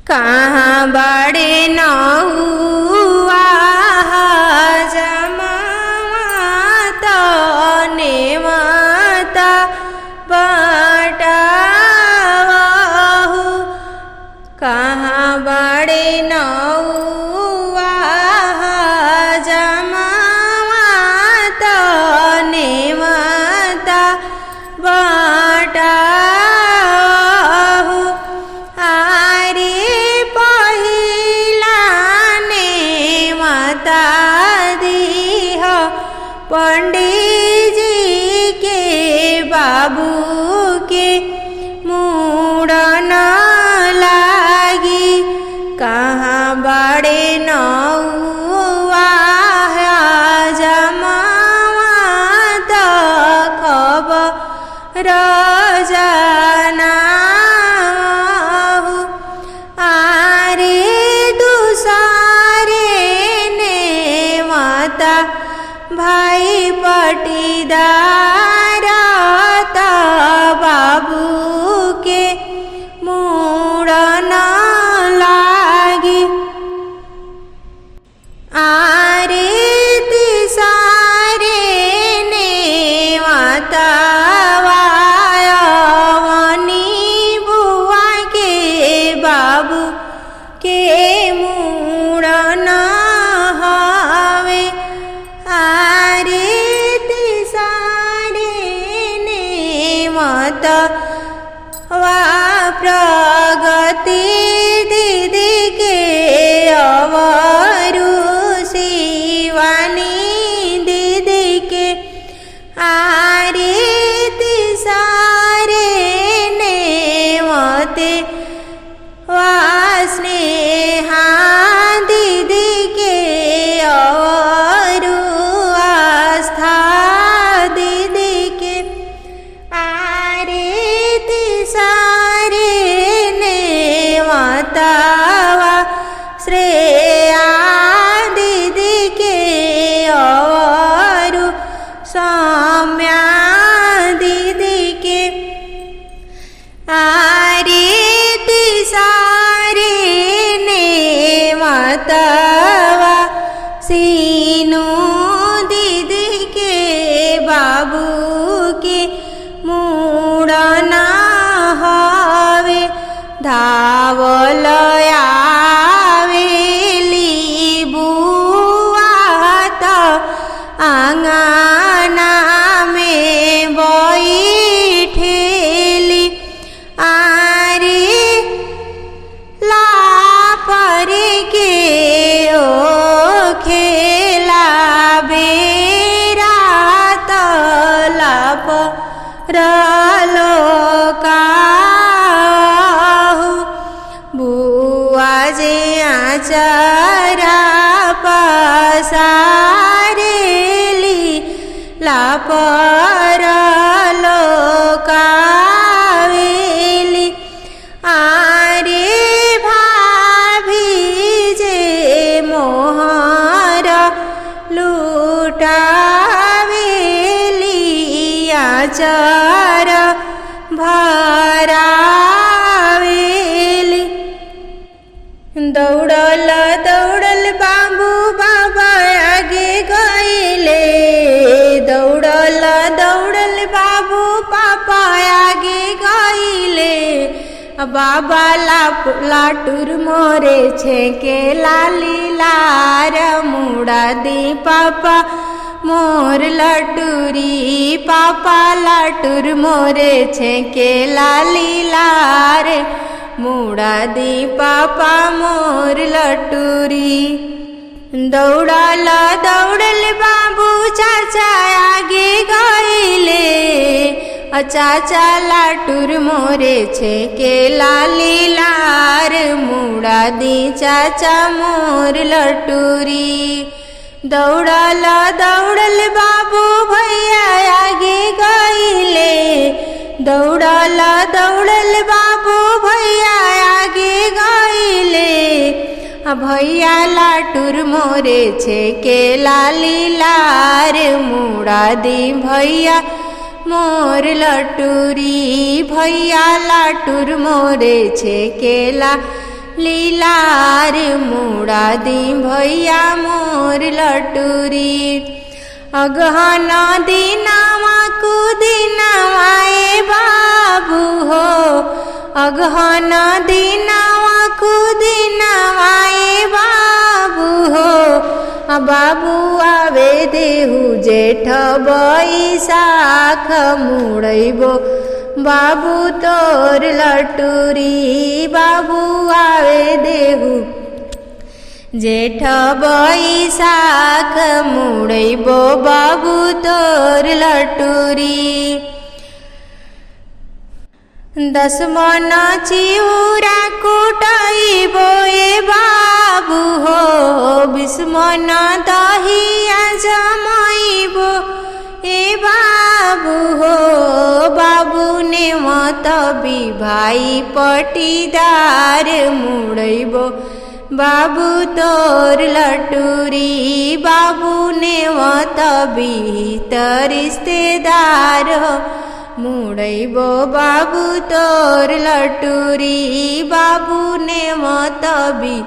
कहाँ बड़े नहुआ जमाता नेवता बटावहु। कहाँ बड़े नहुआ जमाता नेवता बटावहु। आरे पहिला नेवता दीह पंडित जी के बाबू के मुड़न लागी। कहाँ बड़े नहुआ जनाहु आरे दूसरे ने माता भाई पटीदार बाबू के मुड़न लागी आरे तिसारे ने माता वायवनी बुआ के बाबू के मुड़न हवे आरे तिसारे ने माता वा प्रगति दीदी के अवरु शिवानी दीदी के आरे तिसारे ने मते वा स्नेहा दीदी के अवरु आस्था दीदी के आरे तिसारे ने माता वा श्रेया दीदी के अवरु सौम्या दीदी के आरे तिसारे ने माता वा सीनू दीदी के बाबू के मुड़न हवे धावल आवेली बुआ त आंगना में बैठेली आरे लापर के ओ खेला बेरा त लाप रलोकाहु बुआ जे आचरा पसारेली लापर लोकावेली आरे भाभी जे मोहर लुटावेली आचर भरावेली दौड़ल दौड़ल बाबू बाबा आगे गईले दौड़ल दौड़ल बाबू पापा आगे गईले बाबा लाटुर मोरे छेके लाली लार मुड़ा दी पापा मोर लटूरी पापा लाटुर मोरे छेके लाली लार मुड़ा दी पापा मोर लटूरी दौड़ल दौड़ल बाबू चाचा आगे गईले चाचा लाटुर मोरे छेके लाली लार मुड़ा दी चाचा मोर लटूरी दौड़ल दौड़ल बाबू भैया आगे गईले दौड़ल दौड़ल बाबू भैया आगे गईले भैया लाटुर मोरे छेके लाली लार मुड़ा दी भैया मोर लटूरी भैया लाटुर मोरे छेके लाली लार मुड़ा दी भैया मोर लटूरी अगहन दिनवा कुदिनवा ए बाबू हो अगहन दिनवा कुदिनवा ए बाबू हो बाबू आवे देहु जेठ बैसाख मुड़ैबो बाबू तोर लटूरी बाबू आवे देहु जेठ बैसाख मुड़ैबो बाबू तोर लटूरी दसमन चिउरा कुटैबो ए बाबू हो बिस्मन दहिया जमैबो ए बाबू हो बाबू ने मतबी भाई पटीदार मुड़ैबो बाबू तोर लटूरी बाबू ने मतबी रिश्तेदार मुड़ैबो बाबू तोर लटूरी बाबू ने मतबी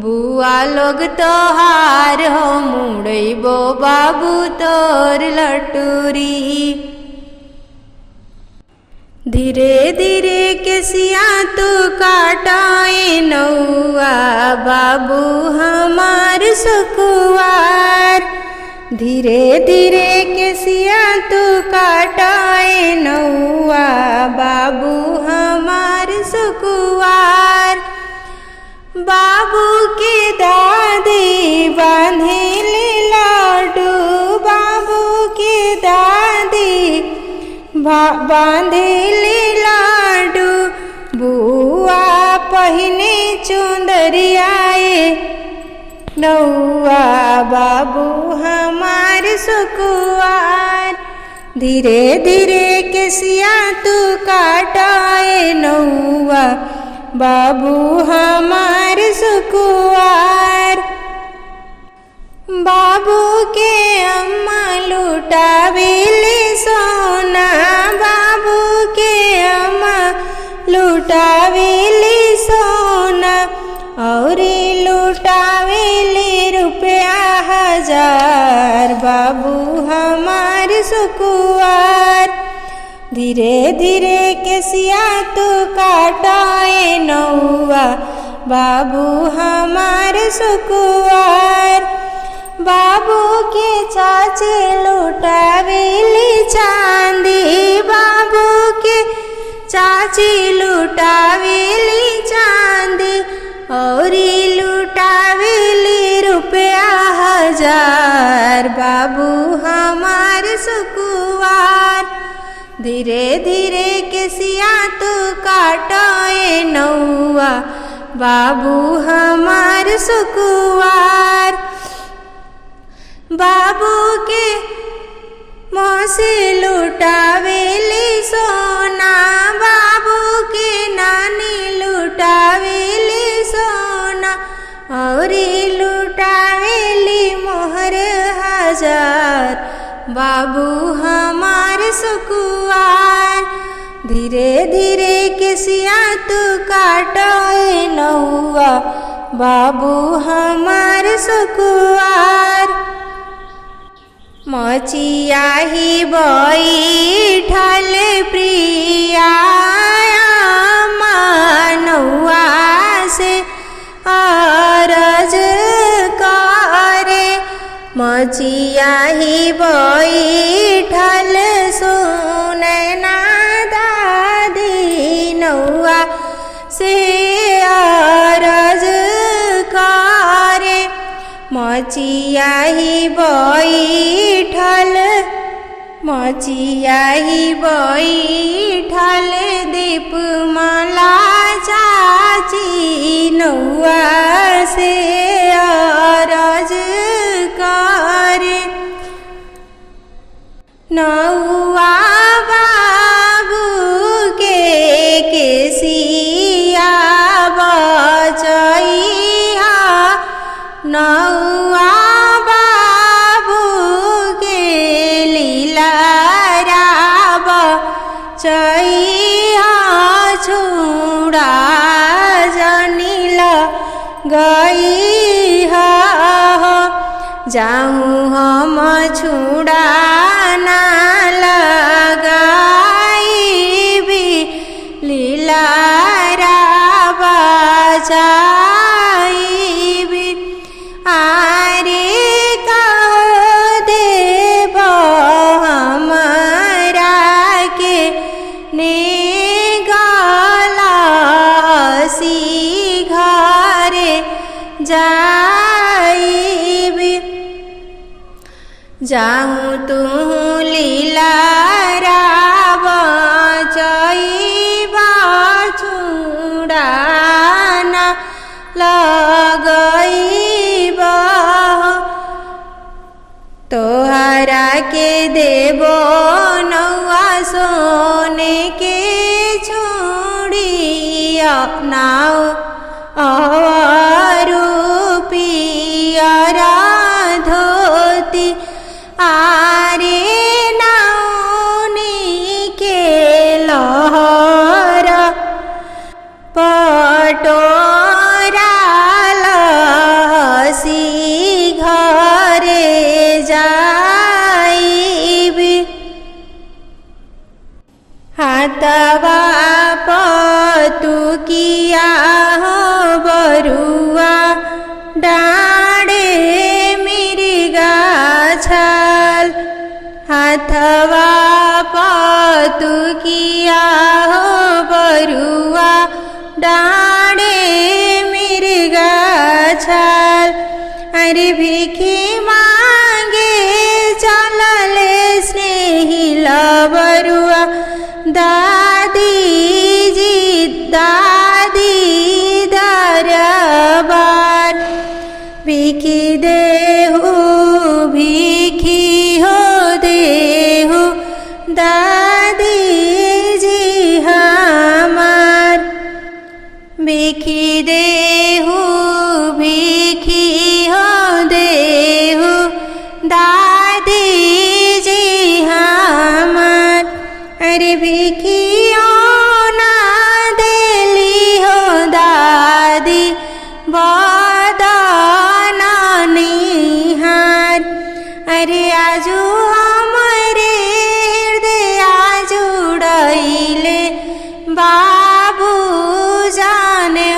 बुआ लोग तोहार मुड़ैबो बाबू तोर लटूरी। धीरे धीरे केसिया तू काटाए नौआ बाबू हमार सुकुवार धीरे धीरे केसिया तू काटाए नौआ बाबू हमार सुकुवार बाबू के दादी बांधेली लाडू बाबू के दादी बांधेली लाडू बुआ पहिने चुंदरियाए नौआ बाबू हमार सुकुवार धीरे धीरे केसिया तू काटाए नौआ बाबू हमार सुकुवार बाबू के अम्मा लुटावेली सोना बाबू के अम्मा लुटावेली सोना और लुटावेली रुपया 1000 बाबू हमार सुकुवार धीरे धीरे केसिया तू काटाए नौआ बाबू हमार सुकुवार बाबू के चाची लुटावेली चांदी बाबू के चाची लुटावेली चांदी और लुटावेली रुपया 1000 बाबू हमार सुकुवार धीरे धीरे केसिया तू काटाए नौआ बाबू हमार सुकुवार बाबू के मौसी लुटावेली सोना बाबू के नानी लुटावेली सोना और लुटावेली मोहर 1000 बाबू हमार सुकुवार धीरे धीरे केसिया तू काटाए नौआ बाबू हमार सुकुवार मचिया ही बैठल प्रिया नौआ से अरज करे मचिया ही बैठल सुनैना दादी नौआ से अरज करे मचिया ही बैठल दीपमाला चाची नौआ से अरज करे नौआ बाबू के केसिया बचैया नौआ बाबू के लीला चैया छुड़ा जनिल गई जाऊँ हम छुड़ा ना लगाई लीला बचाई आरे कह देव हमरा के ने गलासी घरे जाइबी जाऊँ तू लीला बचैबा छुड़ाना लगैबा तोहरा के देबो नौआ सोना सोने के चूड़ी अपनाओ पियरा धोती आरे नाउनी के लहर पटोरा लसी घरे जाइबी हाथवा पतुकिया बरुआ डाँडे मिर्गा छाल हाथवा पतुकिया बरुआ डाँडे मिर्गा छाल अरे भिखी मांगे चलले स्नेही बरुआ दादी दरबार भिखी देहु भिखी हो देहु दादी जी हमार भिखी देहु भिखी हो देहु दादी जी हमार अरे भिखियो ना देली हो दादी बदना निहार अरे आजू हमरे हृदय जुड़ैले बाबू जाने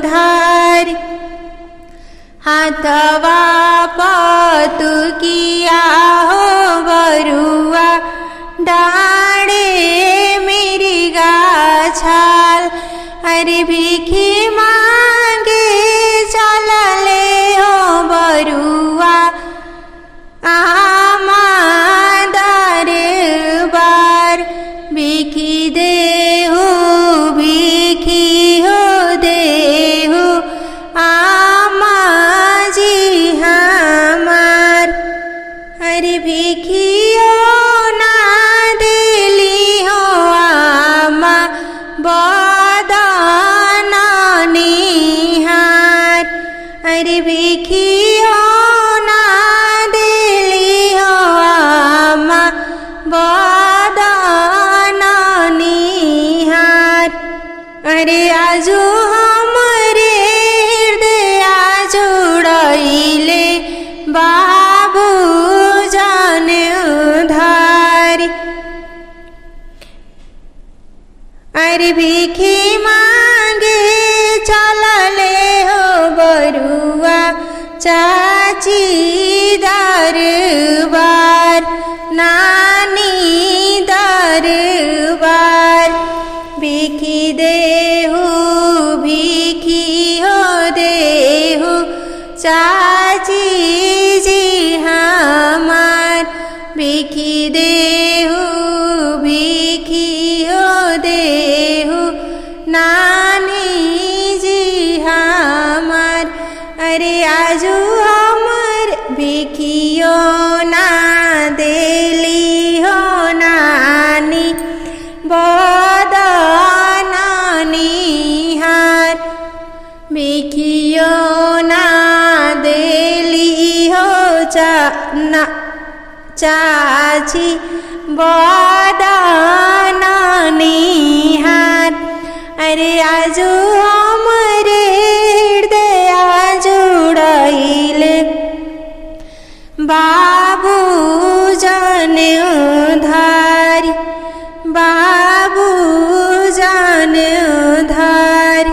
धार हाथवा पतुकिया हो बरुआ डाँडे मिर्गा छाल अरे भिखी मांगे चलले हो बरुआ आमा दरबार भिखी देहु भिखी हो देहु आमा जी हमार अरे भिखियो ना देली हो आमा बदना निहार अरे भिखियो ना देली हो आमा बदना निहार अरे आजू हमरे हृदय जुड़ैले बाबू जाने धार अरे भिखी मांगे चलले हो बरुआ चाची दरबार नानी दरबार भिखी देहु भिखी हो देहु चाची जी हमार भिखी देहु भिखी हो देहु नानी जी हमार अरे आजू हमर भिखियो ना देली हो नानी बदना निहार भिखियो ना देली हो चाची बदना निहार अरे आजू हमरे हृदय जुड़ैले बाबू जाने धार बाबू जाने धार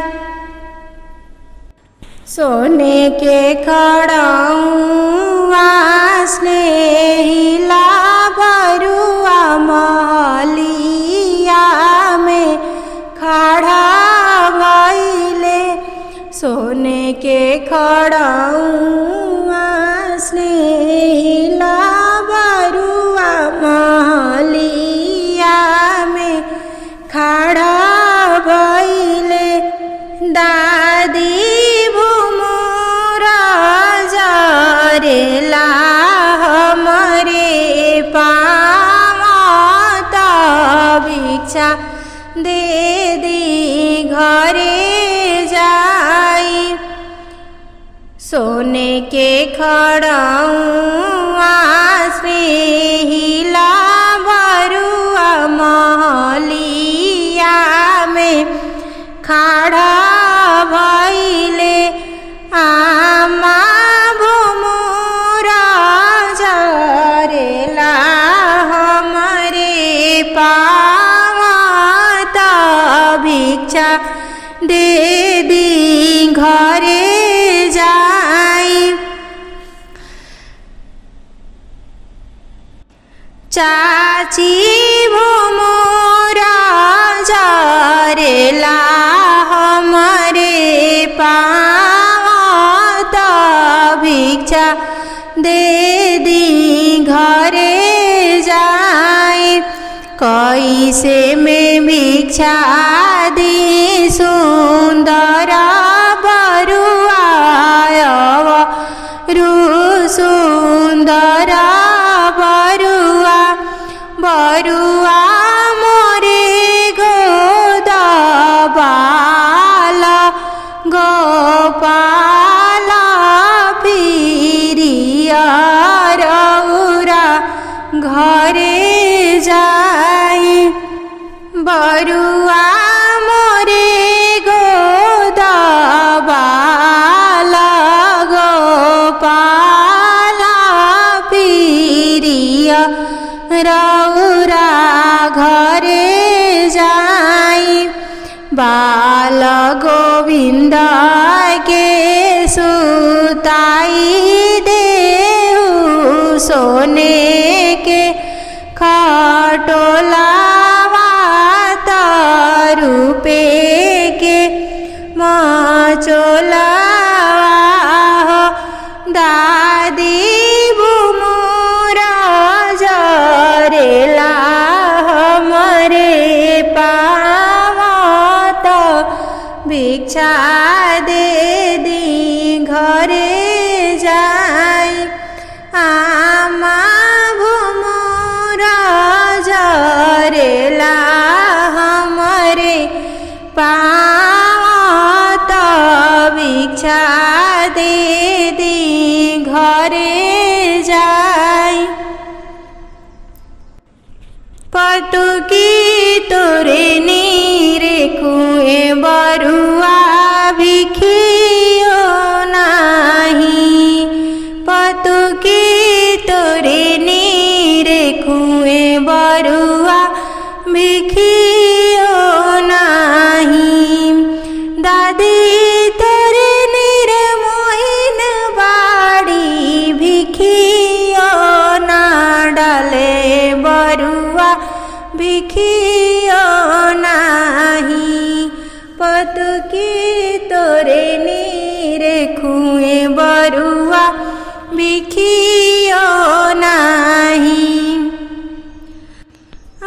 सोने के खड़ौआ स्नेहिला बरुआ महलिया में खड़ा भइले सोने के खड़ौआ स्नेहिला बरुआ महलिया में खड़ा भइले दादी भूमुरा जरेला हमरे भिक्षा दे दी घरे जाई। सोने के खड़उआ स्नेहिला बरुआ महलिया में खाड़ा भइले आमा भोमोरा जरेला हमरे पावत भिक्षा दे दी घरे जाई। चाची भोमोरा जरेला हमरे पावत भिक्षा दे दी घरे जाई। कैसे में भिक्षा दी सुंदर बरुआ रु सुंदर बरुआ बरुआ मोरे गोदबाल गोपाल फिरिया रउरा घरे जाई। बरुआ मोरे गोदबाल गोपाल फिरिया रउरा घरे जाई। बाल गोविंद के सुताई देहु सोने के खटोलावा रूपे के मचोलावा हो। दादी भूमोरा जरेला हमरे पावत भिक्षा दे दी घरे जाई। आमा भूमोरा जरेला हमरे पावत भिक्षा दे दी घरे जाई। पतुकी तोरे नीरे कुए बरुआ भिखियो नाही। पतुकी तोरे नीरे कुए बरुआ भिखियो नाही। दादी तोरे नीर मोहिन बाड़ी भिखियो ना डाले बरुआ भिखियो नाही। पतुकी तोरे नीरे खुए बरुआ भिखियो नाही।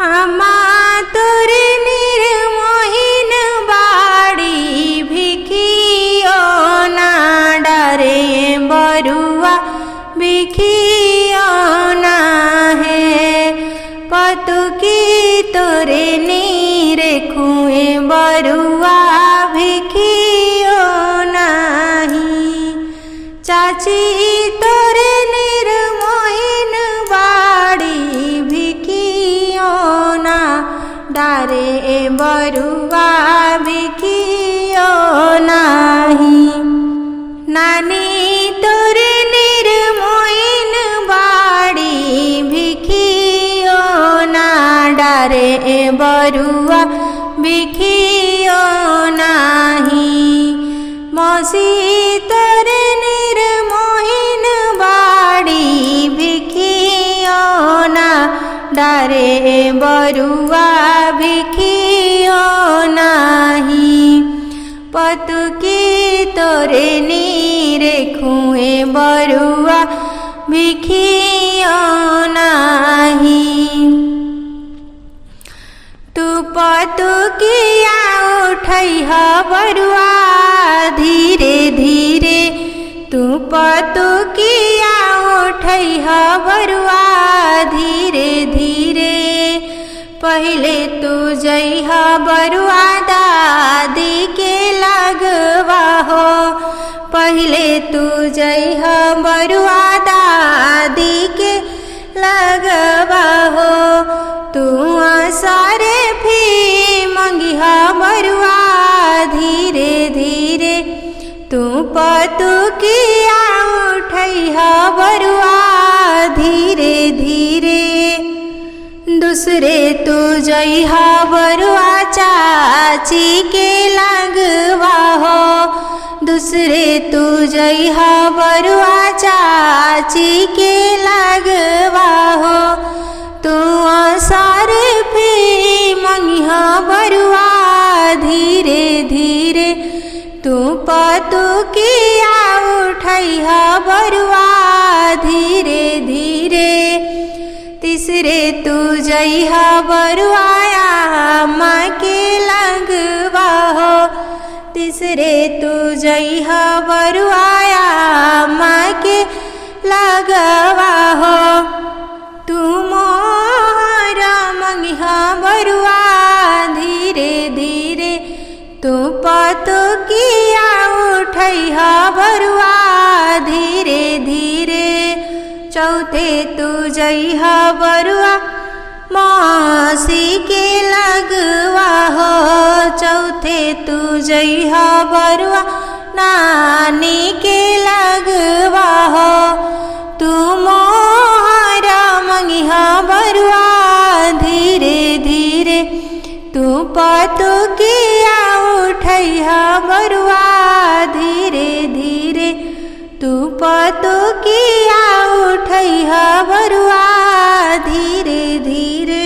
आमा तोरे नीर मोहिन बाड़ी भिखियो ना डारे बरुआ भिखियो ना है। पतुकी तोरे नीरे खुए बरुआ भिखियो नाही। चाची तोरे नीर मोहिन बाड़ी भिखियो ना डारे बरुआ भिखियो नाही। नानी तोरे नीर मोहिन बाड़ी भिखियो ना डारे बरुआ भिखियो नाही। मौसी तोरे नीर मोहिन बाड़ी भिखियो ना डारे बरुआ भिखियो नाही। पतुकी तोरे नीरे खुए बरुआ भिखियो नाही। तू पतुकिया उठैह बरुआ धीरे धीरे। तू पतुकिया उठैह बरुआ धीरे धीरे। पहिले तू जइहा बरुआ दादी के लगवा हो, पहिले तू जइहा बरुआ दादी के लगवा हो। तू सारे भी मंगिहा बरुआ धीरे धीरे, तू पतु किया उठैहा बरुआ धीरे धीरे। दूसरे तू जइहा बरुआ चाची के लगवा हो, दूसरे तू जइहा बरुआ चाची के लगवा हो। तू सारे भी मंगिहा बरुआ धीरे धीरे, तू पतु किया उठैहा बरुआ धीरे धीरे। तीसरे तू जइहा बरुआ माँ के लगवा हो, तीसरे तू जइहा बरुआ माँ के लगवा हो। तू मोहरा मंगिहा बरुआ धीरे धीरे, तू पतु किया उठैहा बरुआ धीरे धीरे। चौथे तू जइहा बरुआ मौसी के लगवा हो, चौथे तू जइहा बरुआ नानी के लगवा हो। तू मोहरा मंगिहा बरुआ धीरे धीरे, तू पतु किया उठैहा बरुआ धीरे धीरे, तू पतु किया उठैहा बरुआ धीरे धीरे।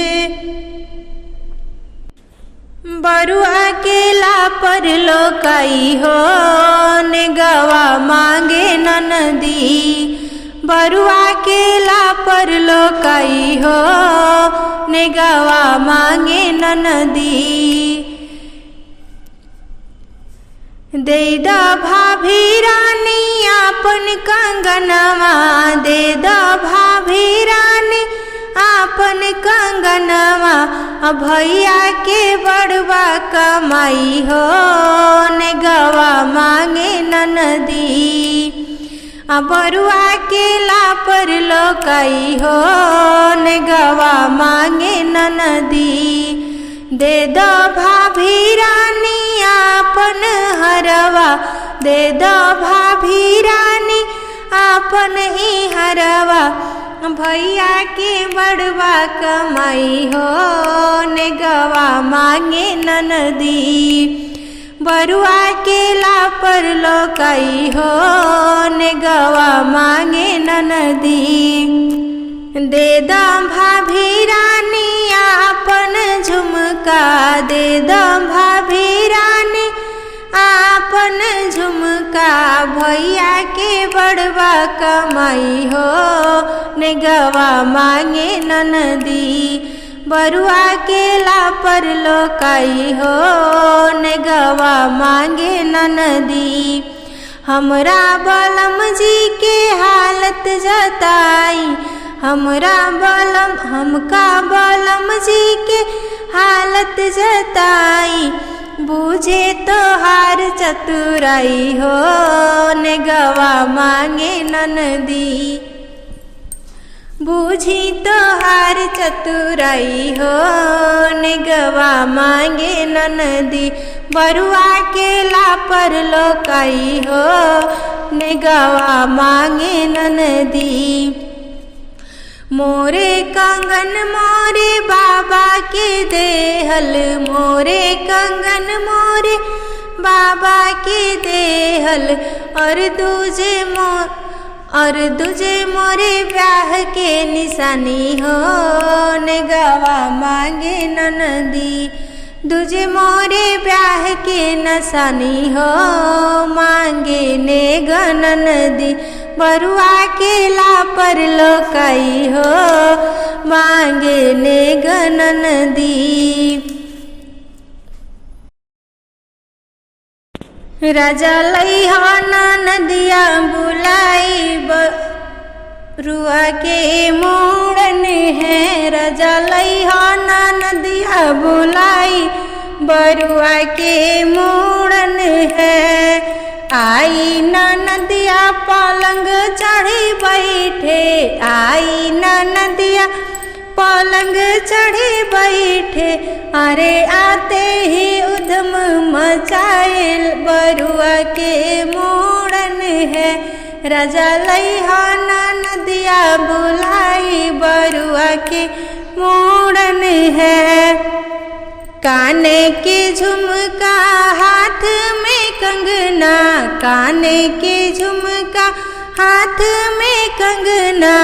बरुआ केला पर लोकाई हो, नेगवा मांगे ननदी, बरुआ केला पर लोकाई हो, नेगवा मांगे ननदी। दे द भाभी रानी आपन कंगनवा, दे द भाभी रानी आपन कंगनवा। भैया के बड़वा कमाई हो, नेगवा मांगे ननदी। बरुआ केला पर लोकाई हो, नेगवा मांगे ननदी। दे द भाभी रानी आपन हरवा, दे द भाभी रानी आपन ही हरवा। भैया के बड़वा कमाई हो, नेगवा मांगे ननदी। बरुआ केला पर लोकाई हो, नेगवा मांगे ननदी। दे द भाभी रानी आपन झुमका, दे द भाभी रानी आपन झुमका। भैया के बड़वा कमाई हो, नेगवा मांगे ननदी। बरुआ केला पर लोकाई हो, नेगवा मांगे ननदी। हमरा बलम जी के हालत जताई, हमरा बलम हमका बलम जी के हालत जताई। बूझे तो हार चतुराई हो, नेगवा मांगे ननदी। बूझी तो हार चतुराई हो, नेगवा मांगे ननदी। बरुआ केला पर लोकाई हो, नेगवा मांगे ननदी। मोरे कंगन मोरे बाबा के देहल, मोरे कंगन मोरे बाबा के देहल। और दूजे मोरे ब्याह के निशानी हो, नेगवा मांगे ननदी। दूजे मोरे ब्याह के निशानी हो, मांगे नेग ननदी। बरुआ केला पर लोकाई हो, मांगे नेग ननदी। राजा लइहा नदिया बुलाई, रुआ के मोड़न है राजा लइहा ना नदिया बुलाई बरुआ के मोड़न है। आई ना नदिया पलंग चढ़ी बैठे आई ना नदिया पलंग चढ़ी बैठे अरे आते ही उधम मचाइल बरुआ के मोड़न है राजा लइहा ना नदिया बुलाई बरुआ के मोड़न है। काने के झुमका हाथ में कंगना काने के झुमका हाथ में कंगना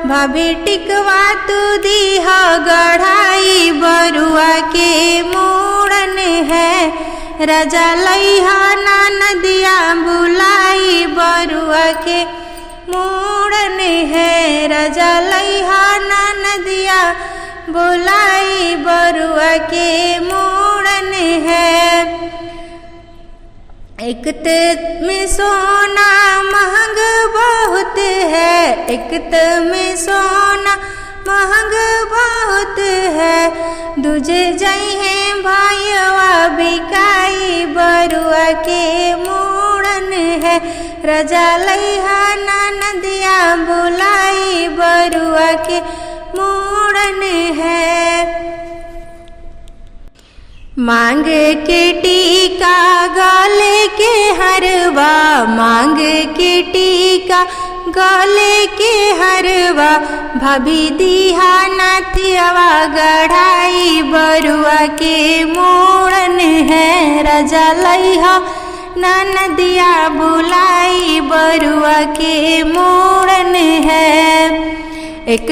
भाभी टिकवा तू दीहा गढ़ाई बरुआ के मोड़न है राजा लइहा ना नदिया बुलाई बरुआ के मोड़न है राजा लइहा ना नदिया बुलाई बरुआ के मोड़न है। एक में सोना महंग बहुत है एक में सोना महंग बहुत है दूजे जइहे भाईवा बिकाई बरुआ के मोड़न है राजा लइहा ना नदिया बुलाई बरुआ के मोड़न है। मांग के टीका गले के हरवा मांग के टीका गले के हरवा भाभी दीहा नाथियावा गढ़ाई बरुआ के मोड़न है राजा लइहा ना नदिया बुलाई बरुआ के मोड़न है। एक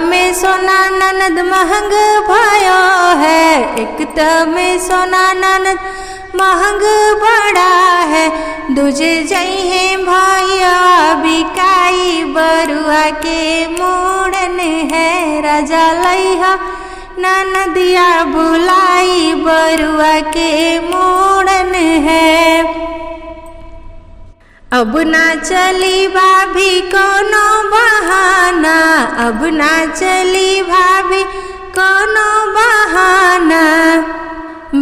में सोना ननद महंग भयो है एक में सोना ननद महंग बड़ा है दूजे जइहे भैया बिकाई बरुआ के मोड़न है राजा लइहा ना नदिया बुलाई बरुआ के मोड़न है। अब ना चली भाभी कोनो बहाना अब ना चली भाभी कोनो बहाना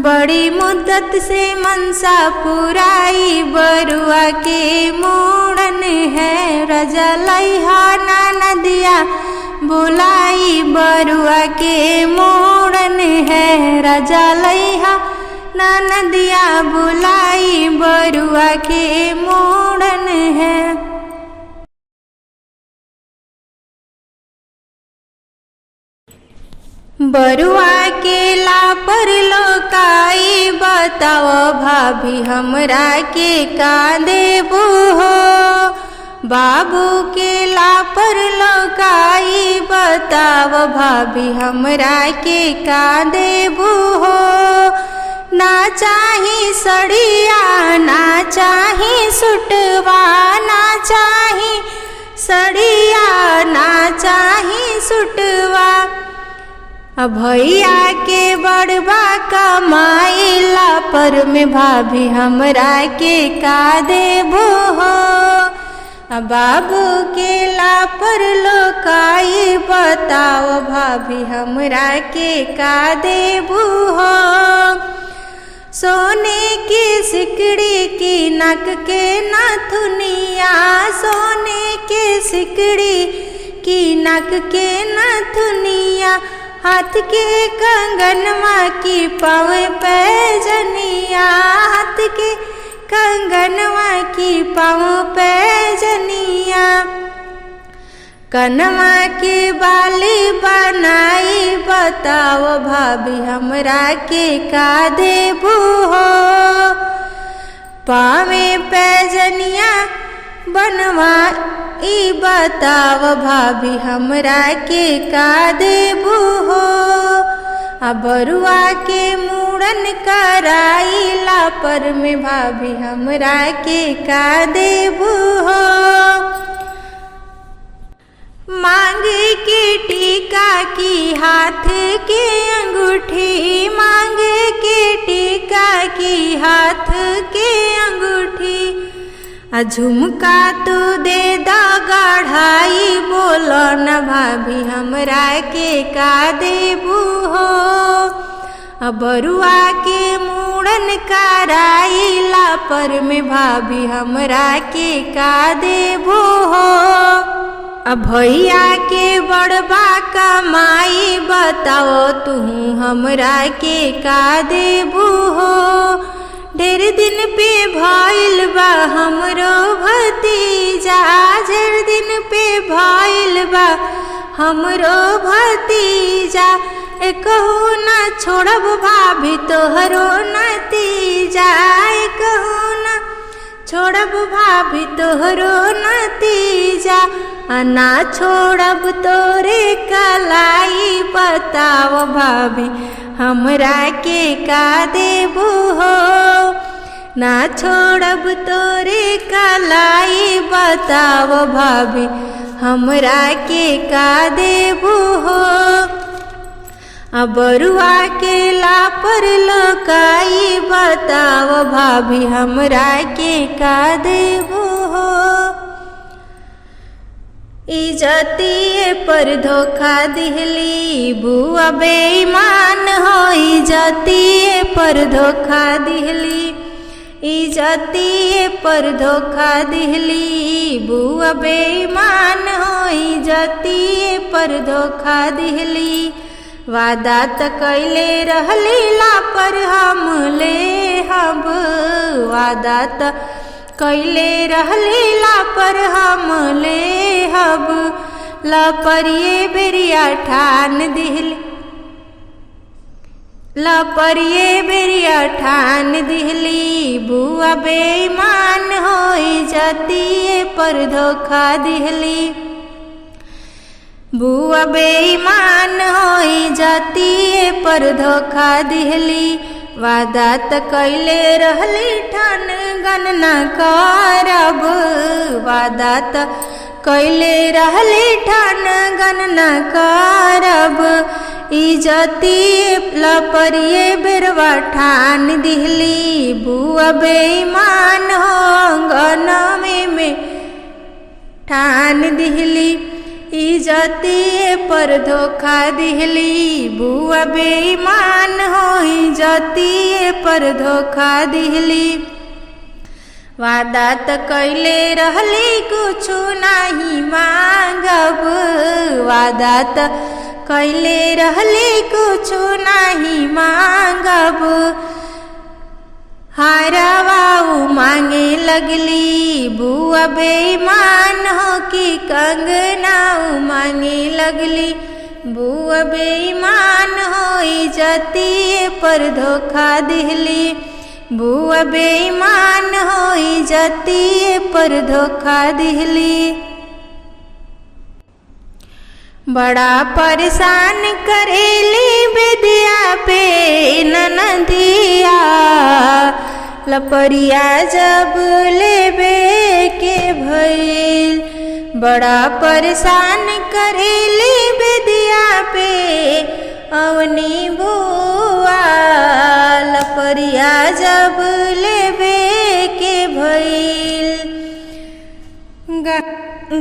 बड़ी मुद्दत से मनसा पुराई बरुआ के मोड़न है राजा लइहा ना नदिया बुलाई बरुआ के मोड़न है राजा लइहा ना नदिया बुलाई बरुआ के मोड़न है। बरुआ के लापर लोकाई बताओ भाभी हमरा के का देबू हो बाबू के लापर लोकाई बताओ भाभी हमरा के का देबू हो ना चाही सड़िया ना चाही सुटवा ना चाही सड़िया ना चाही सुटवा भैया के बड़बा कमाइला पर में भाभी हमरा के का देबू हो बाबू के लापर लोकाई बताओ भाभी हमरा के का देबू हो सोने की सिकड़ी की नक के नथुनिया सोने के सिकड़ी की नक के नथुनिया हाथ के कंगनवा की पावे पैजनिया हाथ के कंगनवा की पाँव पैजनिया कनवा के बाली बनाई बताओ भाभी हमरा के का देबू हो पावे पैजनिया बनवा ई बताओ भाभी हमरा के का देबू हो बरुआ के मुड़न कराइला पर में भाभी हमरा के का देबू हो मांगे के टीका की हाथ के अंगूठी मांगे के टीका की हाथ के अंगूठी झुमका तू दे दा गढ़ाई, बोलो न भाभी हमरा के का देबू हो। बरुआ के मूड़न कराइला पर में भाभी हमरा के का देबू हो। भैया के बड़बा कमाई, बताओ तू हमरा के का देबू हो। ढेर दिन पे भइल बा हमरो भतीजा, ढेर दिन पे भइल बा हमरो भतीजा। एकहु न छोड़ब भाभी तोहरो नतीजा, एकहु न छोड़ब भाभी तोहरो नतीजा। ना छोड़ब तोरे कलाई, बताओ भाभी हमरा के का देबू हो। ना छोड़ब तोरे कलाई, बताओ भाभी हमरा के का देबू हो। बरुआ के लापर लोकाई, बताओ भाभी हमरा के का देबू हो। इज्जतिए पर धोखा दिहली बुआ बेईमान हो, इज्जतिए पर धोखा दिहली, इज्जतिए पर धोखा दिहली बुआ बेईमान हो, इज्जतिए पर धोखा दिहली। वादा त कैले रहली ला पर हम ले हब, वादा त कैले रहली ला पर हम ले हब। लपरिए बेरिया ठान दिहली, लपरिए बेरिया ठान दिहली बुआ बेईमान हो, इज्जतिए पर धोखा दिहली। बुआ बेईमान हो, इज्जतिए पर धोखा दिहली। वादा त कैले रहली ठान गणना करब, वादा त कैले रहली ठान गणना करब। इज्जतिए लपरिए बेरवा ठान दिहली बुआ बेईमान हो, गनवे में ठान दिहली। इज्जतिए पर धोखा दिहली बुआ बेईमान हो, इज्जतिए पर धोखा दिहली। वादा त कैले रहली कुछु नाही मांगब, वादा त कैले रहली कुछु नाही मांगब। हारवाऊ मांगे लगली बुआ बेईमान हो, कि कंगनाऊ मांगे लगली बुआ बेईमान हो, इज्जतिए पर धोखा दिहली बुआ बेईमान हो, इज्जतिए पर धोखा दिहली। बड़ा परेशान करेली बेदिया पे ननदिया, लपरिया जब लेबे के भइल। बड़ा परेशान करेली बेदिया पे अवनी बुआ, लपरिया जब लेबे के भइल।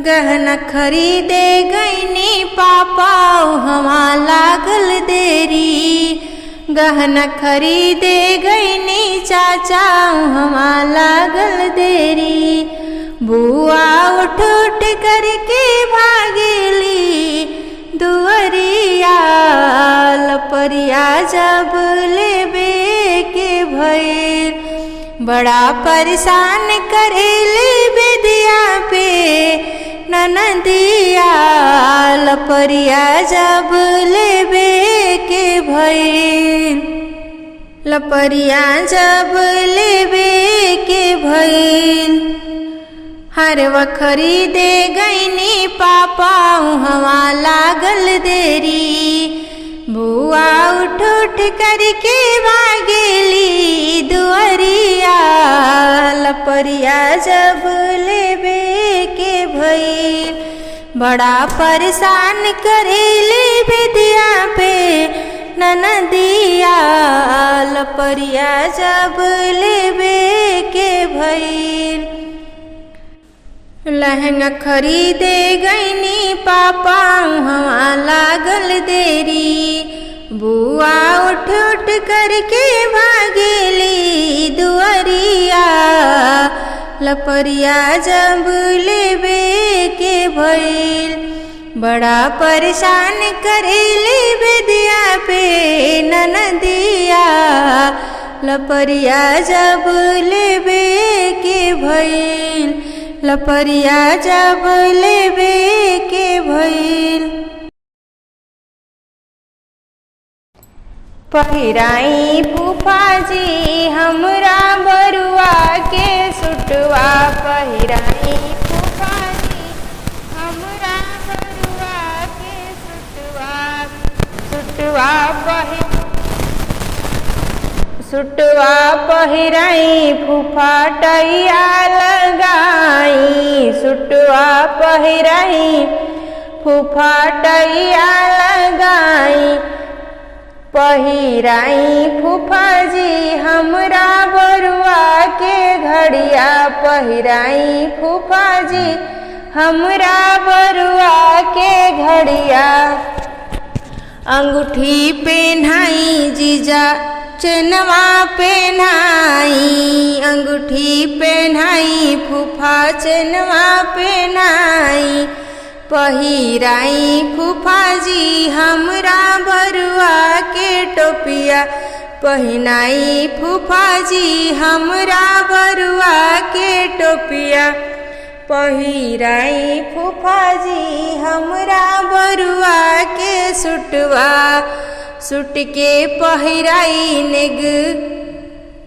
गहना खरीदे गईनी पापा हमा लागल देरी, गहना खरीदे गईनी चाचा हमा लागल देरी। बुआ उठ उठ करके भागेली दुअरिया, लपरिया जब लेबे के भइल। बड़ा परेशान करेली बेदिया पे ननदिया, लपरिया जब लेबे के भइल। लपरिया जब लेबे के भइल। हरवा खरीदे गईनी पापा हवा लागल देरी, बुआ उठ उठ करके भागेली दुअरिया, लपरिया जब लेबे के भइल। बड़ा परेशान करेली बेदिया पे ननदिया, लपरिया जब लेबे के भइल। लहंगा खरीदे गईनी पापा हवा लागल देरी। बुआ उठ उठ करके भागेली दुआरिया। लपरिया जब लेबे के भइल बड़ा परेशान करेली बेदिया पे ननदिया। लपरिया जब लेबे के भइल लपरिया जब लेबे के भइल। पहिराई फूफा जी हमरा बरुआ के सुटवा। पहिराई फूफा जी हमरा बरुआ के सुटवा। सुटवा पहिराई फूफा टैया लगाई। सुटवा पहिराई फूफा टैया लगाई। पहिराई फूफा जी हमरा बरुआ के घड़िया। पहिराई फूफा जी हमरा बरुआ के घड़िया। अंगूठी पहनाई जीजा चेनवा पहनाई। अंगूठी पहनाई फूफा चेनवा पहनाई। पहिराई फूफा जी हमरा बरुआ के टोपिया। पहिनाई फूफा जी हमरा बरुआ के टोपिया। पहिराई फूफा जी हमरा बरुआ के सुटवा। सुट के पहिराई नेग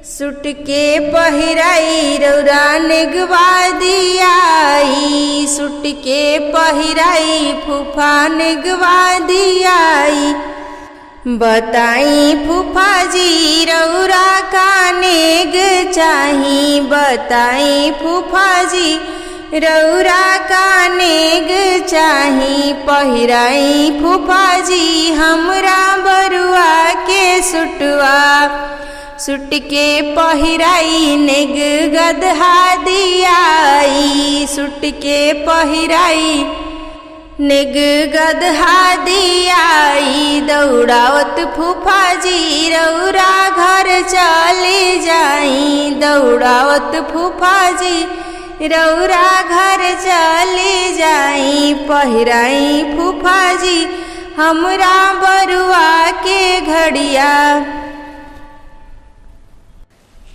सुट के पहिराई रौरा नेगवा दियाई। सुट के पहिराई फूफा नेगवा दियाई। बताई फूफा जी रौरा का नेग चाही। बताई फूफा जी रौरा का नेग चाही। पहिराई फूफा जी हमरा बरुआ के सुटवा। सुट के पहिराई नेग गदहा दियाई। सुट के पहिराई नेग गदहा दियाई। दौड़ावत फूफा जी रौरा घर चले जाई। दौड़ावत फूफा जी रौरा घर चले जाई। पहिराई फूफा जी हमरा बरुआ के घड़िया।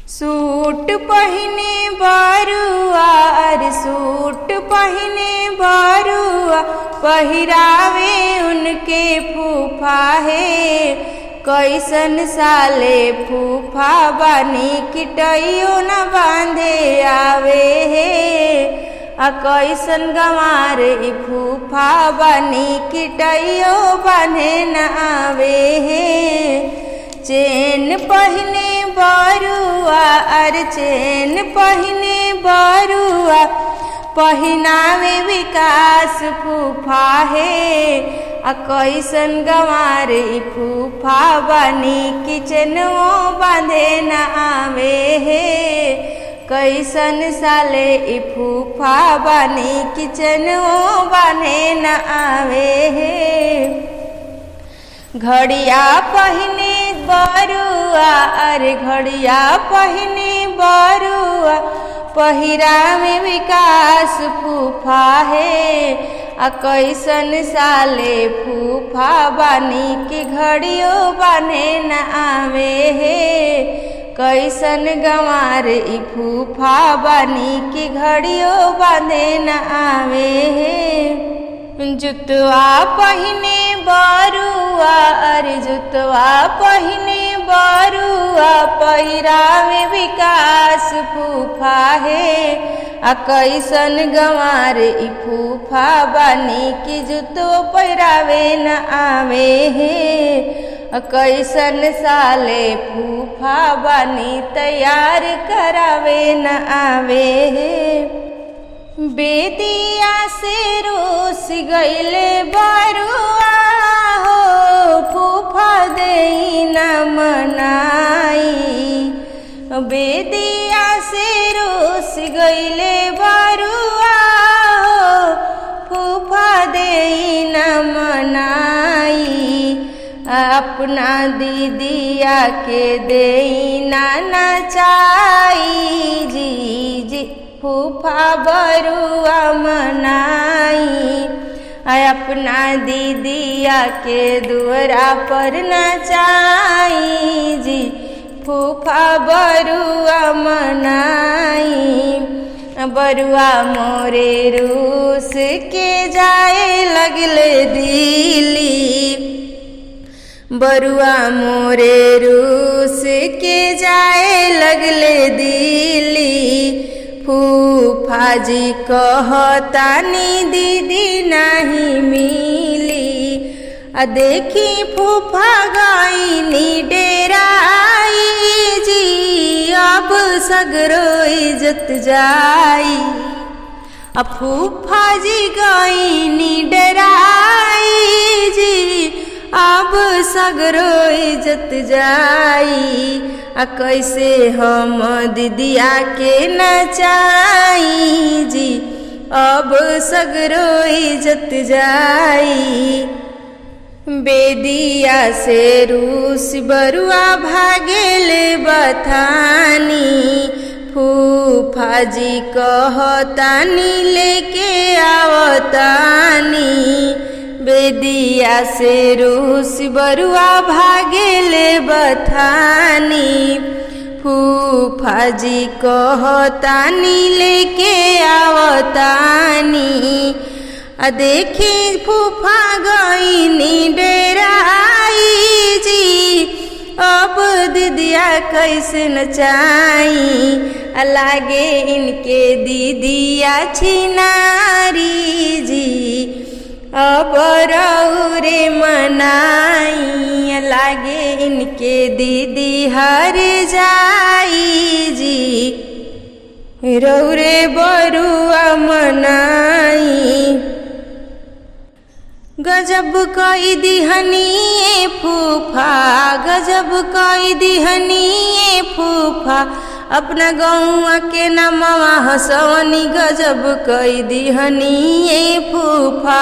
सूट पहिने बरुआ अरे सूट पहिने बरुआ। पहिरावे उनके फूफा है। कैसन साले फूफा बानी किटैयो न बांधे आवे है। आ कैसन गंवार फूफा बानी किटैयो बांधे न आवे है। चेन पहिने बरुआ अरे चेन पहिने बरुआ। पहिनावे विकास फूफा है। आ कैसन गंवार फूफा बानी किचनो बांधे न आवे है। कैसन साले फूफा बानी किचनो बांधे न आवे है। घड़िया पहिने बरुआ अरे घड़िया पहिने बरुआ। पहिरावे विकास फूफा है। आ कैसन साले फूफा बानी की घड़ियो बांधे न आवे है। कैसन गंवार फूफा बानी की घड़ियो बांधे न आवे है। जुतवा पहिने बरुआ अरे जुतवा पहिने बरुआ। पहिरावे विकास फूफा है। आ कैसन गंवार फूफा बानी की जुतो पहिरावे न आवे है। कैसन साले फूफा बानी तैयार करावे न आवे है। बेदिया से रोस गईले बरुआ हो फूफा देई न मनाई। बेदिया से रोस गईले बरुआ न मनाई अपना दीदिया के देई ना नचाई जी जी फूफा बरुआ मनाई अपना दीदिया के दुअरा पर नचाई जी फूफा बरुआ मनाई बरुआ मोरे रूस के जाए लगले दिल्ली बरुआ मोरे रूस के जाए लगले दिल्ली फूफा जी कहतानी दीदी नहीं मिली देखी फूफा गईनी डेराई जी अब सगरो इज्जत जाई फूफा जी गईनी डेराई जी अब सगरो इज्जत जाई कैसे हम दीदिया के नचाई जी अब सगरो इज्जत जाई बेदिया से रूस बरुआ भागेल बथानी फूफा जी कहतानी लेके आवतानी बेदिया से रूस बरुआ भागेल बथानी फूफा जी कहतानी लेके आवतानी देखी फूफा गईनी डेराई जी अब दीदिया कैसे नचाई लागे इनके दीदिया छिनारी जी अब रौरे मनाई लागे इनके दीदी हर जाई जी रौरे बरुआ मनाई गजब कई दिहनी फूफा गजब कई दिहनी फूफा अपना गौआ के नमवा हसवनी गजब कई दिहनी फूफा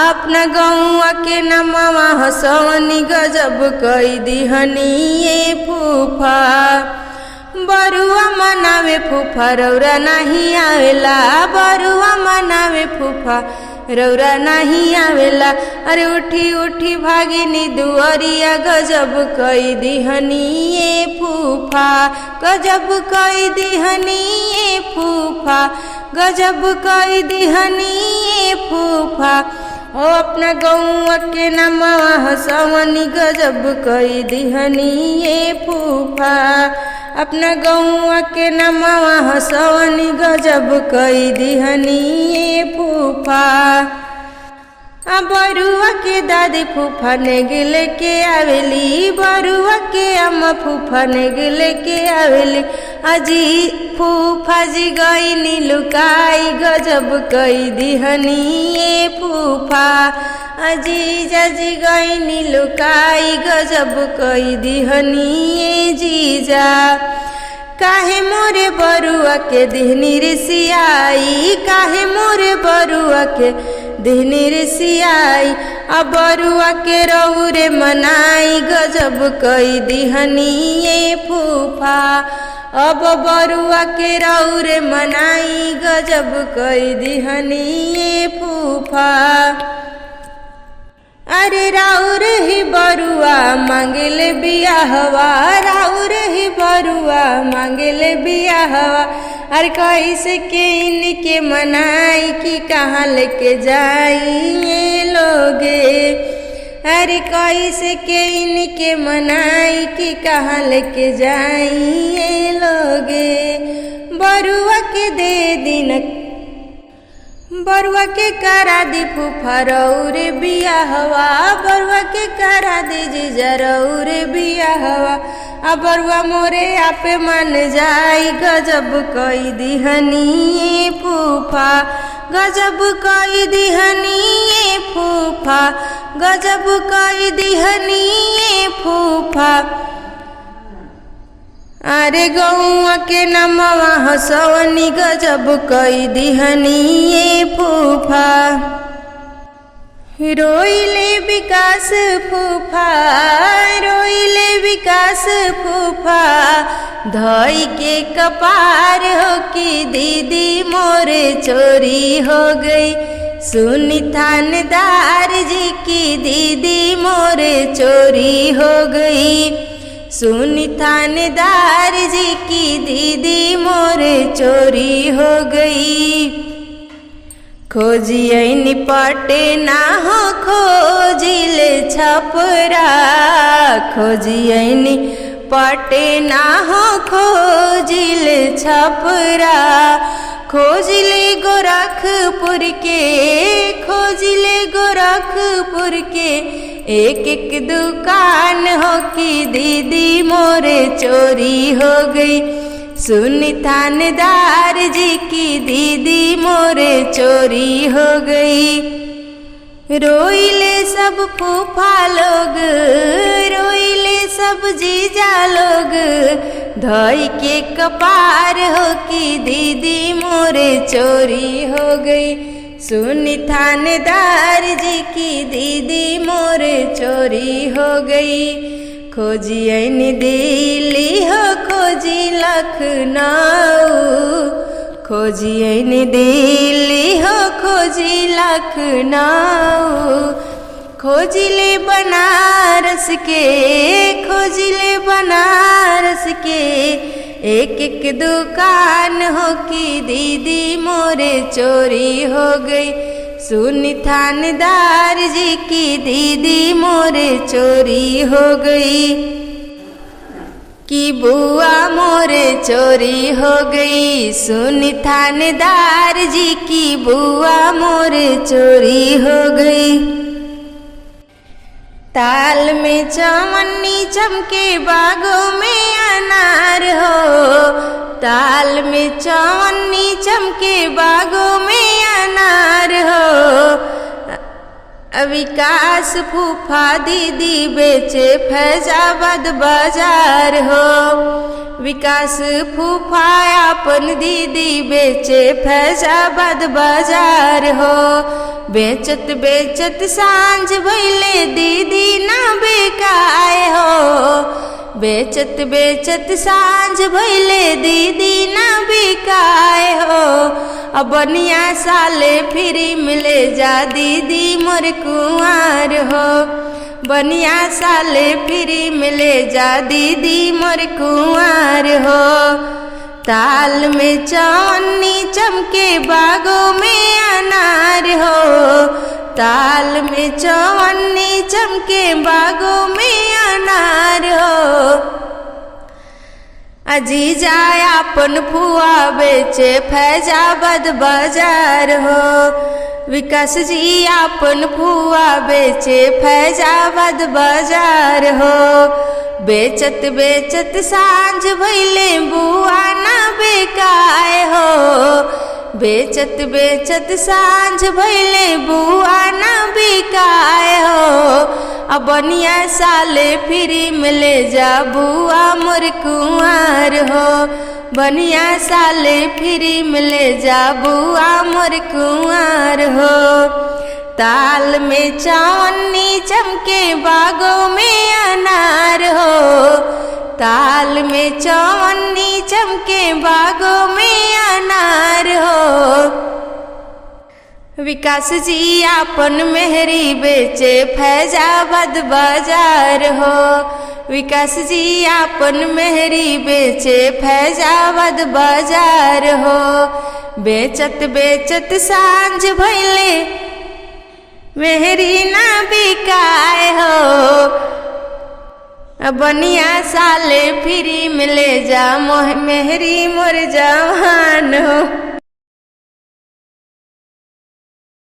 अपना गौआ के नमवा हसवनी गजब कई दिहनी फूफा बरुआ मनावे फूफा रौरा नहीं आवेला बरुआ मनावे फूफा रौरा नहीं आवेला अरे उठी उठी भागिनी दुआरिया गजब कई दिहनी फूफा गजब कई दिहनी फूफा गजब कई दिहनी फूफा ओ अपना गौआ के नमवा हसवनी गजब कई दिहनी फूफा अपना गौआ के नमवा हसवनी गजब कई दिहनी फूफा बरुआ के दादी फूफा नेगिल के आवेली बरुआ के अम्मा फूफा नेगिल के आवेली अजी फूफा जी गईनी लुकाई गजब कई दिहनी फूफा अजी जाजी गईनी लुकाई गजब कई दिहनी जीजा काहे मोरे बरुआ के दिहनी रिसियाई काहे मोरे बरुआ के दिहनी रिसियाई बरुआ के रौरे मनाई गजब कई दिहनी फूफा अब बरुआ के रौरे मनाई गजब कई दिहनी फूफा अरे राउर ही बरुआ मांगल बियाहवा राउर ही बरुआ मांगल बियाहवा अरे कैसे के इनके मनाई कि कहाँ लेके जाई ये लोगे अरे कैसे के इनके मनाई कि कहाँ लेके जाई ये लोगे बरुआ के दे दिन बरुआ के करा दी फूफा रौरे बियाहवा बरुआ के करा दी जीजा रौरे बियाहवा बरुआ मोरे आपे मन जाई गजब कई दिहनी फूफा गजब कई दिहनी फूफा गजब कई दिहनी फूफा अरे गौआ के नमवा हसवनी गजब कई दिहनी फूफा रोइले विकास फूफा, रोइले विकास फूफा, धोई के कपार हो कि दीदी मोरे चोरी हो गई। सुनी थानेदार जी की दीदी मोरे चोरी हो गई। सुनी थानेदार जी की दीदी मोरे चोरी हो गई। खोजियनी पटे ना हो खोजिले छपरा, खोजियनी पटे ना हो खोजिले छपरा। खोजिले गोरखपुर के, खोजिले गोरखपुर के, एक एक दुकान हो कि दीदी मोरे चोरी हो गई। सुनी थानेदार जी की दीदी मोरे चोरी हो गई। रोइले सब फूफा लोग, रोइले सब जीजा लोग, धोई के कपार हो कि दीदी मोरे चोरी हो गई। सुनी थानेदार जी की दीदी मोरे चोरी हो गई। खोजियनी दिल्ली हो खोजी लखनऊ, खोजियनी दिल्ली हो खोजी लखनऊ। खोजिले बनारस के, खोजिले बनारस के, एक एक दुकान हो कि दीदी मोरे चोरी हो गई। सुनी थानेदार जी की दीदी मोरे चोरी हो गई। कि बुआ मोरे चोरी हो गई। सुनी थानेदार जी की बुआ मोरे चोरी हो गई। ताल में चवन्नी चमके बागों में अनार हो, ताल में चवन्नी चमके बागों में अनार हो। विकास फूफा दीदी बेचे फैजाबाद बाजार हो। विकास फूफा अपन दीदी बेचे फैजाबाद बाजार हो। बेचत बेचत सांझ भइले दीदी ना बेकाय हो। बेचत बेचत सांझ भइले दीदी ना बेकाय हो। अब बनिया साले फ्री मिले जा दीदी मोर कुंवार हो। बनिया साले फ्री मिले जा दीदी मोर कुंवार हो। ताल में चवन्नी चमके बागों में अनार हो। ताल में चवन्नी चमके बागों में अनार हो। अजीजा अपन फुआ बेचे फैजाबाद बाजार हो। विकास जी अपन फुआ बेचे फैजाबाद बाजार हो। बेचत बेचत सांझ भइले बुआ ना बेकाय हो। बेचत बेचत सांझ भइले बुआ ना बेकाय हो। अब बनिया साले फ्री मिले जा बुआ मोर कुंवार हो। बनिया साले फ्री मिले जा बुआ मोर कुंवार हो। ताल में चवन्नी चमके बागों में अनार हो। ताल में चवन्नी चमके बागों में अनार हो। विकास जी अपन मेहरी बेचे फैजाबाद बाजार हो। विकास जी अपन मेहरी बेचे फैजाबाद बाजार हो। बेचत बेचत सांझ भइले मेहरी ना बिकाय हो। बनिया साले फ्री मिले जा मोह मेहरी मोर जवान हो।